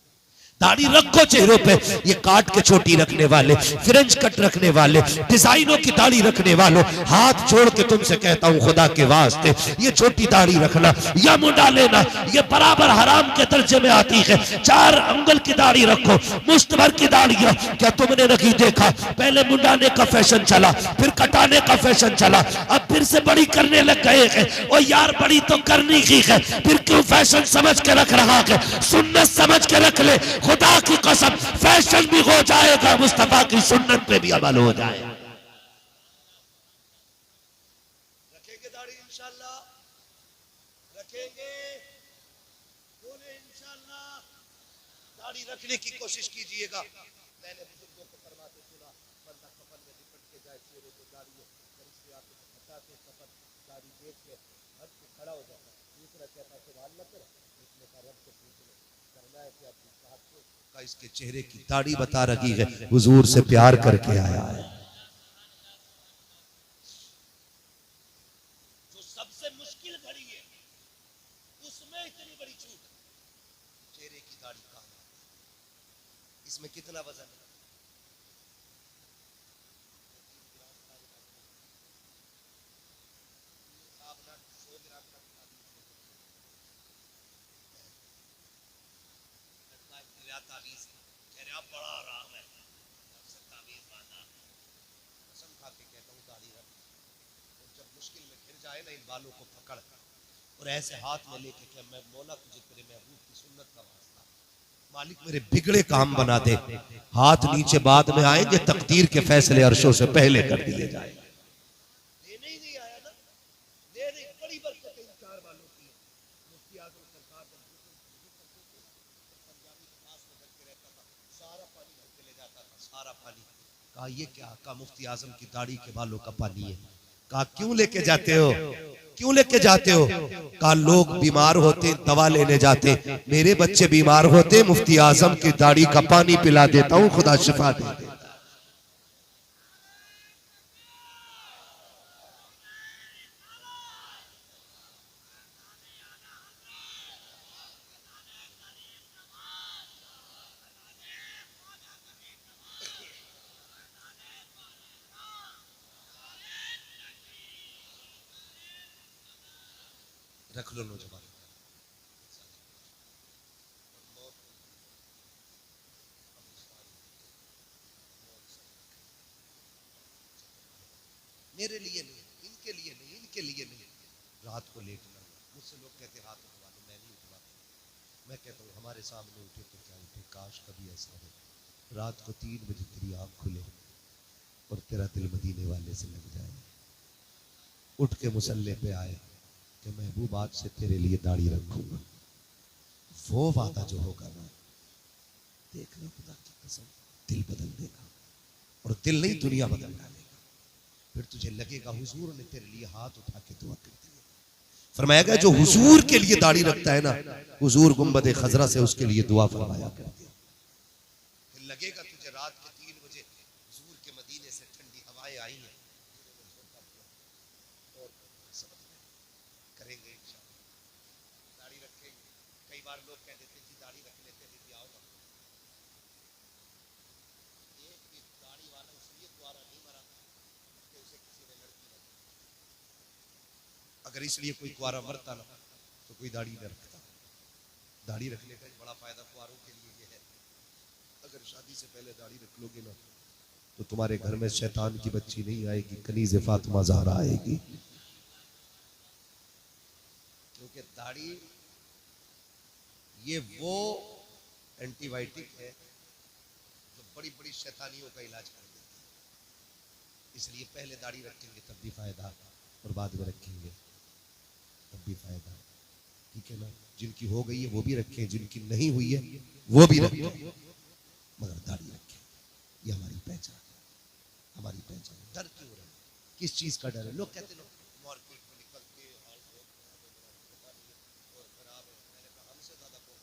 दाढ़ी रखो चेहरों पे, ये काट के छोटी रखने वाले, फ्रेंच कट रखने वाले, डिजाइनों की दाढ़ी रखने वालों, हाथ जोड़ के तुमसे कहता हूं खुदा के वास्ते, ये छोटी दाढ़ी रखना या मुंडा लेना ये बराबर हराम के दर्जे में आती है। 4 अंगुल की दाढ़ी रखो, मुश्त भर की दाढ़ियां। क्या तुमने नहीं देखा? पहले मुंडाने का फैशन चला, फिर कटाने का फैशन चला, अब फिर से बड़ी करने लग गए हैं। और यार बड़ी तो करनी ही है, फिर क्यों फैशन समझ के रख रहा है? सुन्नत समझ के रख ले, खुदा की कसम फैशन भी हो जाएगा, मुस्तफा की सुन्नत पे भी अमल हो जाएगा। रखेंगे दाढ़ी इंशाल्लाह, रखेंगे, बोले इंशाल्लाह। दाढ़ी रखने की कोशिश कीजिएगा। मैंने बुजुर्गों को फरमाते सुना, बंदा कफन में लिपट के जाए, चेहरे को दाढ़ी है, से आके हटाते कफन, दाढ़ी देख के हट के खड़ा हो जाता। दूसरा कहता सुभान अल्लाह कर, इसने कहा रब से पूछ लो करना है क्या का, इसके चेहरे की दाढ़ी बता रही है हुजूर से प्यार करके आया है। जो सबसे मुश्किल घड़ी है उसमें इतनी बड़ी चूक, चेहरे की दाढ़ी कहां है? इसमें कितना वजन है? बड़ा आराम है, तावीज़ बांधा, कसम खा के कहता हूँ दाढ़ी रख, और जब मुश्किल में गिर जाए ना इन बालों को पकड़ और ऐसे हाथ में लेके कि मैं मौला तुझे तेरे महबूब की सुन्नत का वास्ता, मालिक मेरे बिगड़े काम बना दे। हाथ नीचे बाद में आएंगे, तकदीर के फैसले अर्शों से पहले कर दिए जाएंगे। लेने ही नहीं आया ना, लेने बड़ी बरकत इन 4 बालों की। मुफ्ती आजम सरकार पंजाबी के पास में करके रहता था, सारा पानी घर के ले जाता था, सारा पानी। कहा ये क्या? कहा मुफ्ती आजम की दाढ़ी के बालों का पानी है। कहा क्यों लेके जाते हो? क्यों लेके जाते हो? कहा लोग बीमार होते दवा लेने जाते, मेरे बच्चे बीमार होते मुफ्ती आजम की दाढ़ी का पानी पिला देता हूं, खुदा शिफा दे। रख लो नौजवान। मेरे लिए नहीं, इनके लिए नहीं, इनके लिए नहीं। रात को लेटना, मुझसे लोग कहते हाथ उठवा लो, मैं नहीं उठवाता। मैं कहता हूँ हमारे सामने उठे तो क्या उठे, काश कभी ऐसा हो रात को 3 बजे तेरी आंख खुले और तेरा दिल मदीने वाले से लग जाए, उठ के मुसल्ले पे आए कि महबूब आज से तेरे लिए दाढ़ी रखूंगा। वो वादा जो होगा ना, देखना खुदा की कसम दिल बदल देगा, और दिल नहीं दुनिया बदल डालेगा। फिर तुझे लगेगा हुजूर ने तेरे लिए हाथ उठा के दुआ कर दी। फरमाया गया जो हुजूर के लिए दाढ़ी रखता है ना, हुजूर गुंबद खजरा से उसके लिए दुआ फरमाया करते हैं। फिर लगेगा तुझे रात के 3 बजे हुजूर के मदीने से ठंडी हवाएं आई हैं, और करेंगे इंशाअल्लाह, दाढ़ी रखेंगे। कई बार लोग कह देते जी दाढ़ी रख लेते हैं, भी आओ ना। एक भी दाढ़ी वाला इसलिए द्वारा नहीं मरा कि उसे किसी ने लड़की न दी। अगर इसलिए कोई कुआरा मरता ना तो कोई दाढ़ी न रखता। दाढ़ी रखने का बड़ा फायदा कुआरों के लिए ये है, अगर शादी से पहले दाढ़ी रख लोगे ना तो तुम्हारे घर में शैतान की बच्ची नहीं आएगी, कनीज़े फातिमा ज़हरा आएगी। क्योंकि दाढ़ी ये वो एंटीबायोटिक है जो बड़ी बड़ी शैतानियों का इलाज कर देती है। इसलिए पहले दाढ़ी रखेंगे तब भी फायदा, और बाद में रखेंगे तब भी फायदा। ठीक है ना? जिनकी हो गई है वो भी रखें, जिनकी नहीं हुई है वो भी रखें, मगर दाढ़ी रखें। ये हमारी पहचान है, हमारी पहचान। डर क्यों रहे? किस चीज का डर है? लोग कहते हैं मार्केट में निकलते हाल बहुत और खराब है। मैंने कहा हमसे ज्यादा कौन?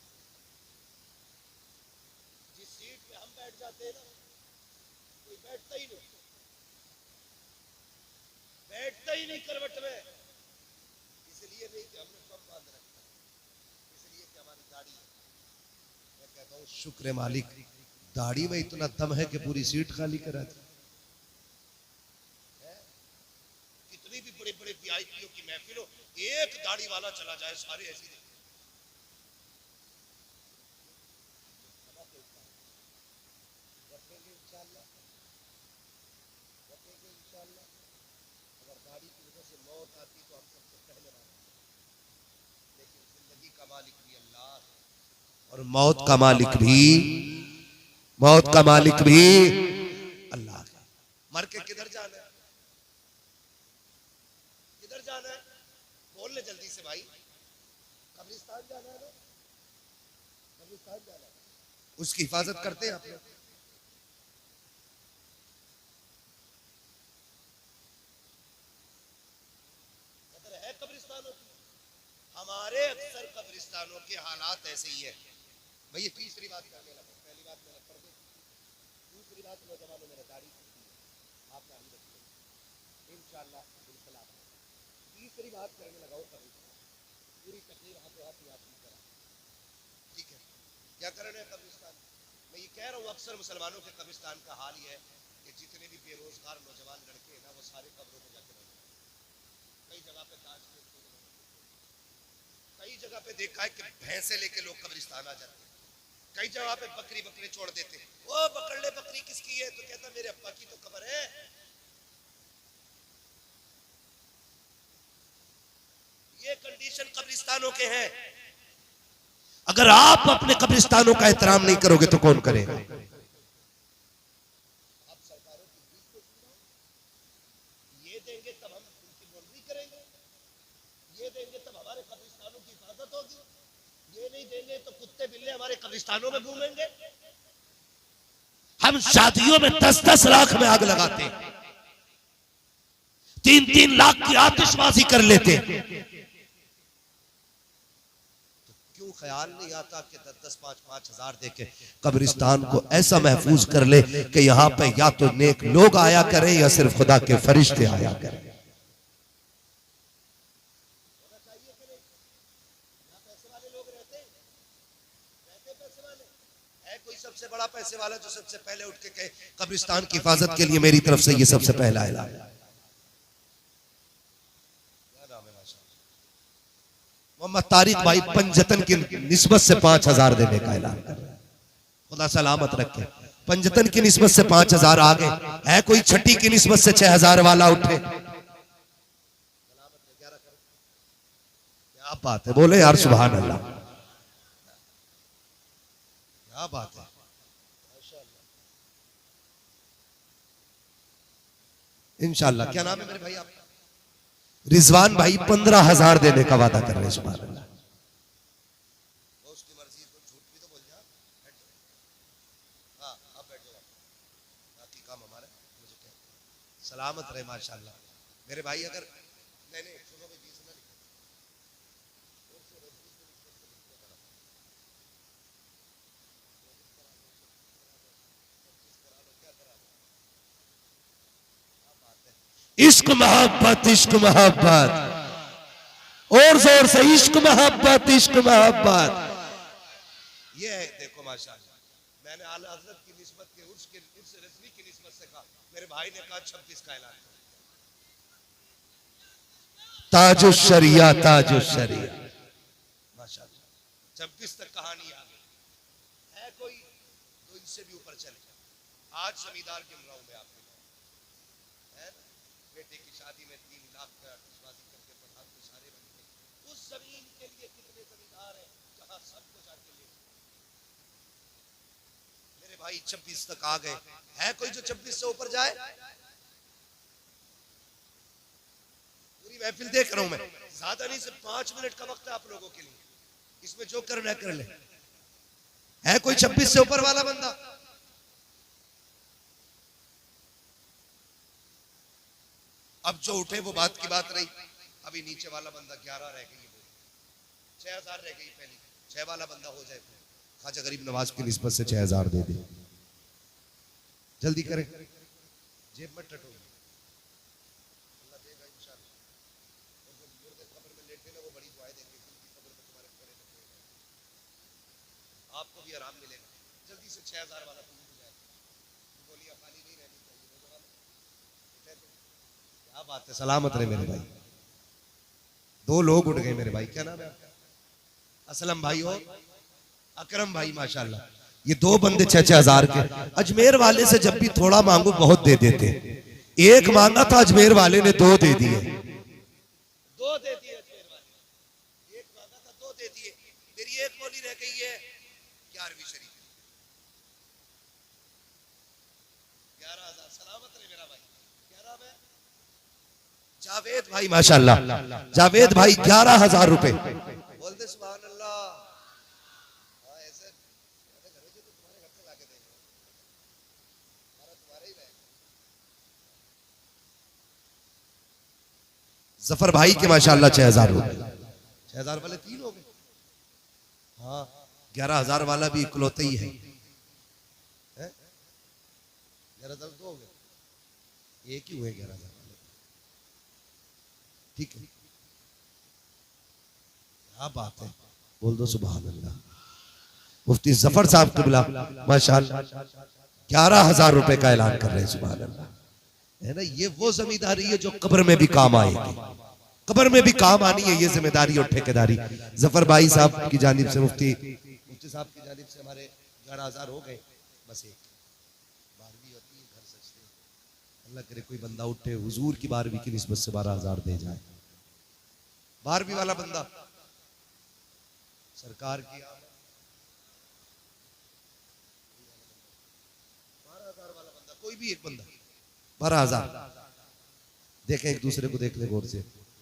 जिस सीट पे हम बैठ जाते हैं ना, कोई बैठता ही नहीं, बैठता ही नहीं करवट में। इसलिए नहीं कि हमने कम बांध रखा, इसलिए कि हमारी दाढ़ी है। मैं कहता हूँ शुक्र मालिक, दाढ़ी में इतना दम है कि पूरी सीट खाली करा दी। कितनी भी बड़े बड़े वीआईपीओ की महफिल हो, एक दाढ़ी वाला चला जाए सारे ऐसे ही रखेंगे इंशाअल्लाह, रखेंगे इंशाअल्लाह। अगर दाढ़ी की वजह से मौत आती तो हम सबसे पहले बात, लेकिन जिंदगी का मालिक भी अल्लाह है और मौत का मालिक भी अल्लाह है। मर के किधर जाना है? किधर जाना है? बोल ले जल्दी से भाई। कब्रिस्तान जाना है ना? कब्रिस्तान जाना है, उसकी हिफाजत करते हैं आप लोग। है कब्रिस्तानों की, हमारे अक्सर कब्रिस्तानों के हालात ऐसे ही है। भाई ये तीसरी बात करने लगा। पहली बात मैंने कर दी, दूसरी बात नौजवानों मैंने दाढ़ी की, आप दाढ़ी रखिए इंशाअल्लाह बिल्कुल। तीसरी बात करने लगा पूरी तकलीफ हाथों हाथ याद नहीं करा। ठीक है, क्या कर रहे हैं कब्रिस्तान? मैं ये कह रहा हूँ अक्सर मुसलमानों के कब्रिस्तान का हाल ये है कि जितने भी बेरोजगार नौजवान लड़के हैं ना, वो सारे कब्रों में जाके रहते हैं। कई जगह पे ताज, कई जगह पे देखा है कि भैंसे लेके लोग कब्रिस्तान आ जाते हैं। कई जगह पे बकरी बकरे छोड़ देते हैं। वो पकड़ ले बकरी किसकी है? तो कहता मेरे अब्बा की तो कब्र है। ये कंडीशन कब्रिस्तानों के हैं। अगर आप अपने कब्रिस्तानों का एहतराम नहीं करोगे तो कौन करेगा? आप सरकारों की फीस को ये देंगे तब हम उनकी बाउंड्री करेंगे, ये देंगे तब हमारे कब्रिस्तानों की हिफाजत होगी, ये नहीं देंगे तो कुत्ते बिल्ले हमारे कब्रिस्तानों में घूमेंगे। हम शादियों में 10-10 लाख में आग लगाते, 3-3 लाख की आतिशबाजी कर लेते। तो क्यों ख्याल नहीं आता कि 10-10, 5-5 हजार देके कब्रिस्तान को ऐसा महफूज कर ले कि यहाँ पे या तो नेक लोग आया करें या सिर्फ खुदा के फरिश्ते आया करें। सबसे बड़ा पैसे वाला जो सबसे पहले उठ के कहे कब्रिस्तान की हिफाजत के लिए मेरी तरफ से ये सबसे पहला ऐलान। मोहम्मद तारिक भाई पंजतन की निस्बत से 5000 देने का ऐलान कर रहे हैं। खुदा सलामत रखे। पंजतन की निस्बत से 5000 आ गए। है कोई छठी की निस्बत से 6000 वाला उठे? क्या बात है, बोले यार सुभान अल्लाह। क्या बात है। इंशाल्लाह। क्या नाम है मेरे भाई आपका? रिजवान भाई 15,000 देने का वादा कर रहे हैं। सुभान अल्लाह। उसकी मर्जी, तो झूठ भी तो बोल जा। हाँ, अब बैठ जाओ, बाकी काम हमारा। मुझे क्या सलामत रहे माशाल्लाह मेरे भाई। अगर नहीं नहीं सुनो भाई, 20 ना लिखो। इश्क मोहब्बत, इश्क मोहब्बत, और जोर से इश्क मोहब्बत, इश्क मोहब्बत। ये है देखो माशाल्लाह, मैंने आला हजरत की निस्बत के उर्स रज़वी की निस्बत से कहा, मेरे भाई ने कहा 26 का ऐलान। ताजुश शरिया, ताजुश शरिया माशाल्लाह 26 तक कहानी आ गई है। कोई तो इनसे भी ऊपर चले। आज जमींदार गिन रहा हूं मैं आपके है ना? बेटे की शादी में 3 लाख का आतिशबाजी करके प्रधान के सारे बन गए। उस जमीन के लिए कितने जमींदार हैं जहां सबको जाके ले। मेरे भाई 26 तक आ गए। है कोई जो 26 से ऊपर जाए? महफिल देख रहा हूं मैं, ज्यादा नहीं, सिर्फ 5 मिनट का वक्त है आप लोगों के लिए। इसमें जो करना है कर ले। है कोई 26 से ऊपर वाला बंदा? अब जो उठे वो बात की बात रही। अभी नीचे वाला बंदा 11 रह गई, 6000 रह गई पहली। 6 वाला बंदा हो जाए। ख्वाजा गरीब नवाज की निस्बत से 6000 दे दे। जल्दी करें, जेब में टटो। आपको भी आराम मिलेगा। जल्दी से 6000 वाला पूरी हो जाएगा। गोलियां खाली नहीं रहनी चाहिए। क्या बात है, सलामत रहे मेरे भाई। 2 लोग उठ गए मेरे भाई। क्या नाम है आपका? असलम भाई और अकरम भाई माशाल्लाह। ये 2 बंदे 6,000 के। अजमेर वाले से जब भी थोड़ा मांगो बहुत दे देते। एक मांगा था अजमेर वाले ने 2 दे दिए। 2 दे दिए अजमेर वाले। एक मांगा था 2 दे दिए। मेरी एक बोली रह गई है 11वीं शरीफ। 11,000। सलामत रहे मेरा भाई। क्या नाम है? जावेद भाई माशाल्लाह। जावेद भाई 11,000 रुपए। बोल दे सुभान अल्लाह। ऐसे घर से तो तुम्हारे घर से लाके देंगे, तुम्हारा ही रहेगा। जफर भाई के माशाल्लाह 6,000 रुपए। 6,000 वाले 3 हो गए। हाँ, 11,000 वाला भी इकलौते ही है। 11,000 2 हो गए, एक ही हुए 11,000 वाले। ठीक है, क्या बात है। बोल दो सुभान अल्लाह। मुफ्ती जफर साहब क़िबला माशाल्लाह 11,000 रुपए का ऐलान कर रहे हैं। सुभान अल्लाह। है ना, ये वो जमींदारी है जो कब्र में भी काम आएगी। कब्र में भी काम आनी है ये जिम्मेदारी और ठेकेदारी। जफर भाई साहब की जानिब से, मुफ्ती साहब की जानिब से हमारे 11,000 हो गए। बस एक 12वीं होती है, घर सजते। अल्लाह करे कोई बंदा उठे हुजूर की 12वीं की निस्बत से 12,000 दे जाए। 12वीं वाला बंदा सरकार की 12,000 वाला बंदा, कोई भी एक बंदा 12,000। देखें एक दूसरे को, देख ले गौर से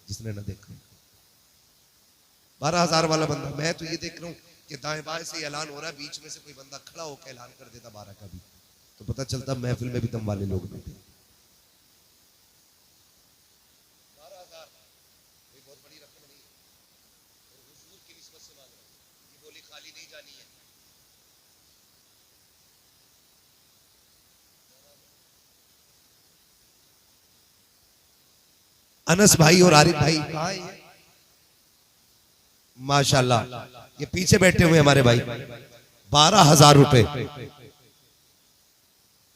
जिसने ना देखा। 12,000 वाला बंदा। मैं तो ये देख रहा हूँ कि दाएं बाएं से ऐलान हो रहा है, बीच में से कोई बंदा खड़ा होकर ऐलान कर देता 12 का भी, तो पता चलता महफिल में भी दम वाले लोग बैठे। 12,000 कोई बहुत बड़ी रकम नहीं है, और हुजूर की निस्बत से मांग रहा है। ये बोली खाली नहीं जानी है। अनस भाई और आरिफ भाई कहाँ है? माशाल्लाह, ये पीछे बैठे हुए हमारे भाई। 12,000 रुपए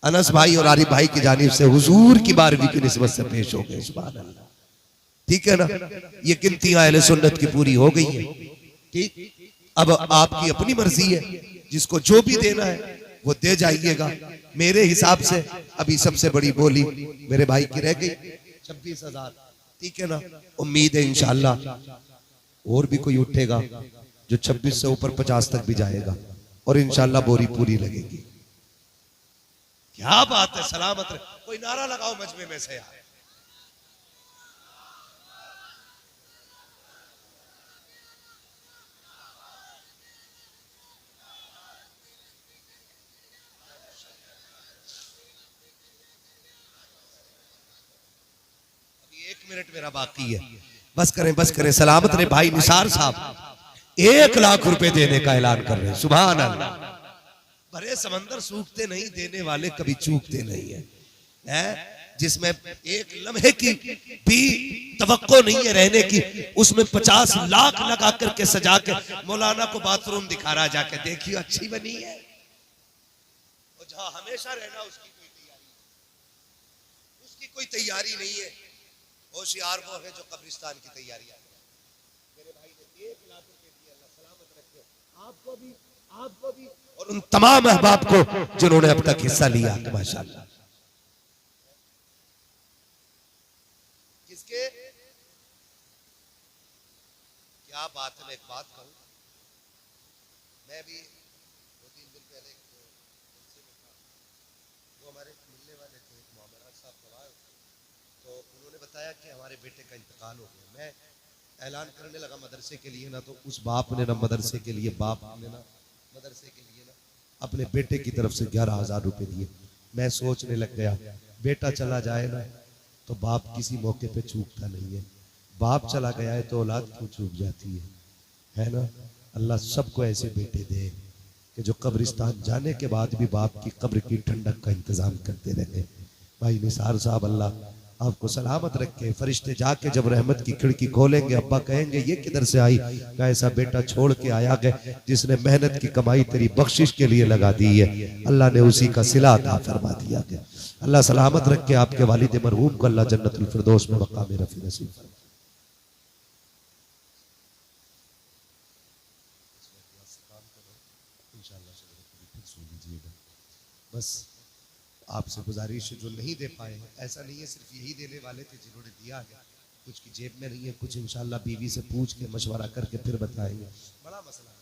अनस भाई और आरिफ भाई की जानिब से हुजूर की 12वीं की निस्बत से पेश हो गए। सुभान अल्लाह। ठीक है ना, ये गिनतियां अहले सुन्नत की पूरी हो गई है। ठीक, अब आपकी अपनी मर्जी है, जिसको जो भी देना है वो दे जाइएगा। मेरे हिसाब से अभी सबसे बड़ी बोली मेरे भाई की रह गई 26,000। ठीक है ना, उम्मीद है इंशाअल्लाह और भी कोई उठेगा जो 26 से ऊपर 50 तक भी जाएगा। और इंशाल्लाह बोरी पूरी लगेगी। क्या बात है, सलामत रहे। कोई नारा लगाओ मजमे में से यार। अभी 1 मिनट मेरा बाकी है, बस करें सलामत रहे। भाई निसार साहब 1 लाख रुपए देने का ऐलान कर रहे हैं। सुभान अल्लाह। भरे समंदर सूखते नहीं, देने वाले कभी चूकते नहीं है, जिसमें एक लम्हे की भी तवक्को नहीं है रहने की, उसमें 50 लाख लगा करके सजा के मौलाना को बाथरूम दिखा रहा, जाके देखिए अच्छी बनी है। और जहां हमेशा रहना उसकी कोई तैयारी नहीं है। होशियार वो है जो कब्रिस्तान की तैयारी है। मेरे भाई ने 1 लाख रुपए दिए, अल्लाह सलामत रखे आपको भी और उन तमाम अहबाब को जिन्होंने अब तक हिस्सा लिया। माशाअल्लाह। किसके क्या बात है। मैं एक बात कहूं, मैं भी 2-3 दिन पहले वो हमारे मिलने वाले थे, मोहम्मद साहब गवाह, तो उन्होंने बताया कि हमारे बेटे का इंतकाल हो गया। मैं ऐलान करने लगा मदरसे के लिए ना, तो उस बाप ने ना मदरसे के लिए, बाप ने ना मदरसे के लिए ना अपने बेटे की तरफ से 11,000 रुपए दिए। मैं सोचने लग गया, बेटा चला जाए ना तो बाप किसी मौके पे चूकता नहीं है, बाप चला गया है तो औलाद क्यों चूक जाती है ना। अल्लाह सबको ऐसे बेटे दे कि जो कब्रिस्तान जाने के बाद भी बाप की कब्र की ठंडक का इंतजाम करते रहे। भाई निसार साहब अल्लाह आपको सलामत रखे। फरिश्ते जाके जब रहमत की खिड़की खोलेंगे, अब्बा कहेंगे ये किधर से आई, का ऐसा बेटा छोड़ के आया गया जिसने मेहनत की कमाई तेरी बख्शिश के लिए लगा दी है, अल्लाह ने उसी का सिला अता फरमा दिया गया। अल्लाह सलामत रखे आपके वालिद मरहूम को, अल्लाह जन्नतुल फिरदौस में मकाम रफी नसीब फरमाए। बस आपसे गुजारिश है, जो नहीं दे पाए, ऐसा नहीं है सिर्फ यही देने वाले थे जिन्होंने दिया है, कुछ की जेब में नहीं है, कुछ इंशाल्लाह बीवी से पूछ के मशवरा करके फिर बताएंगे। बड़ा मसला है।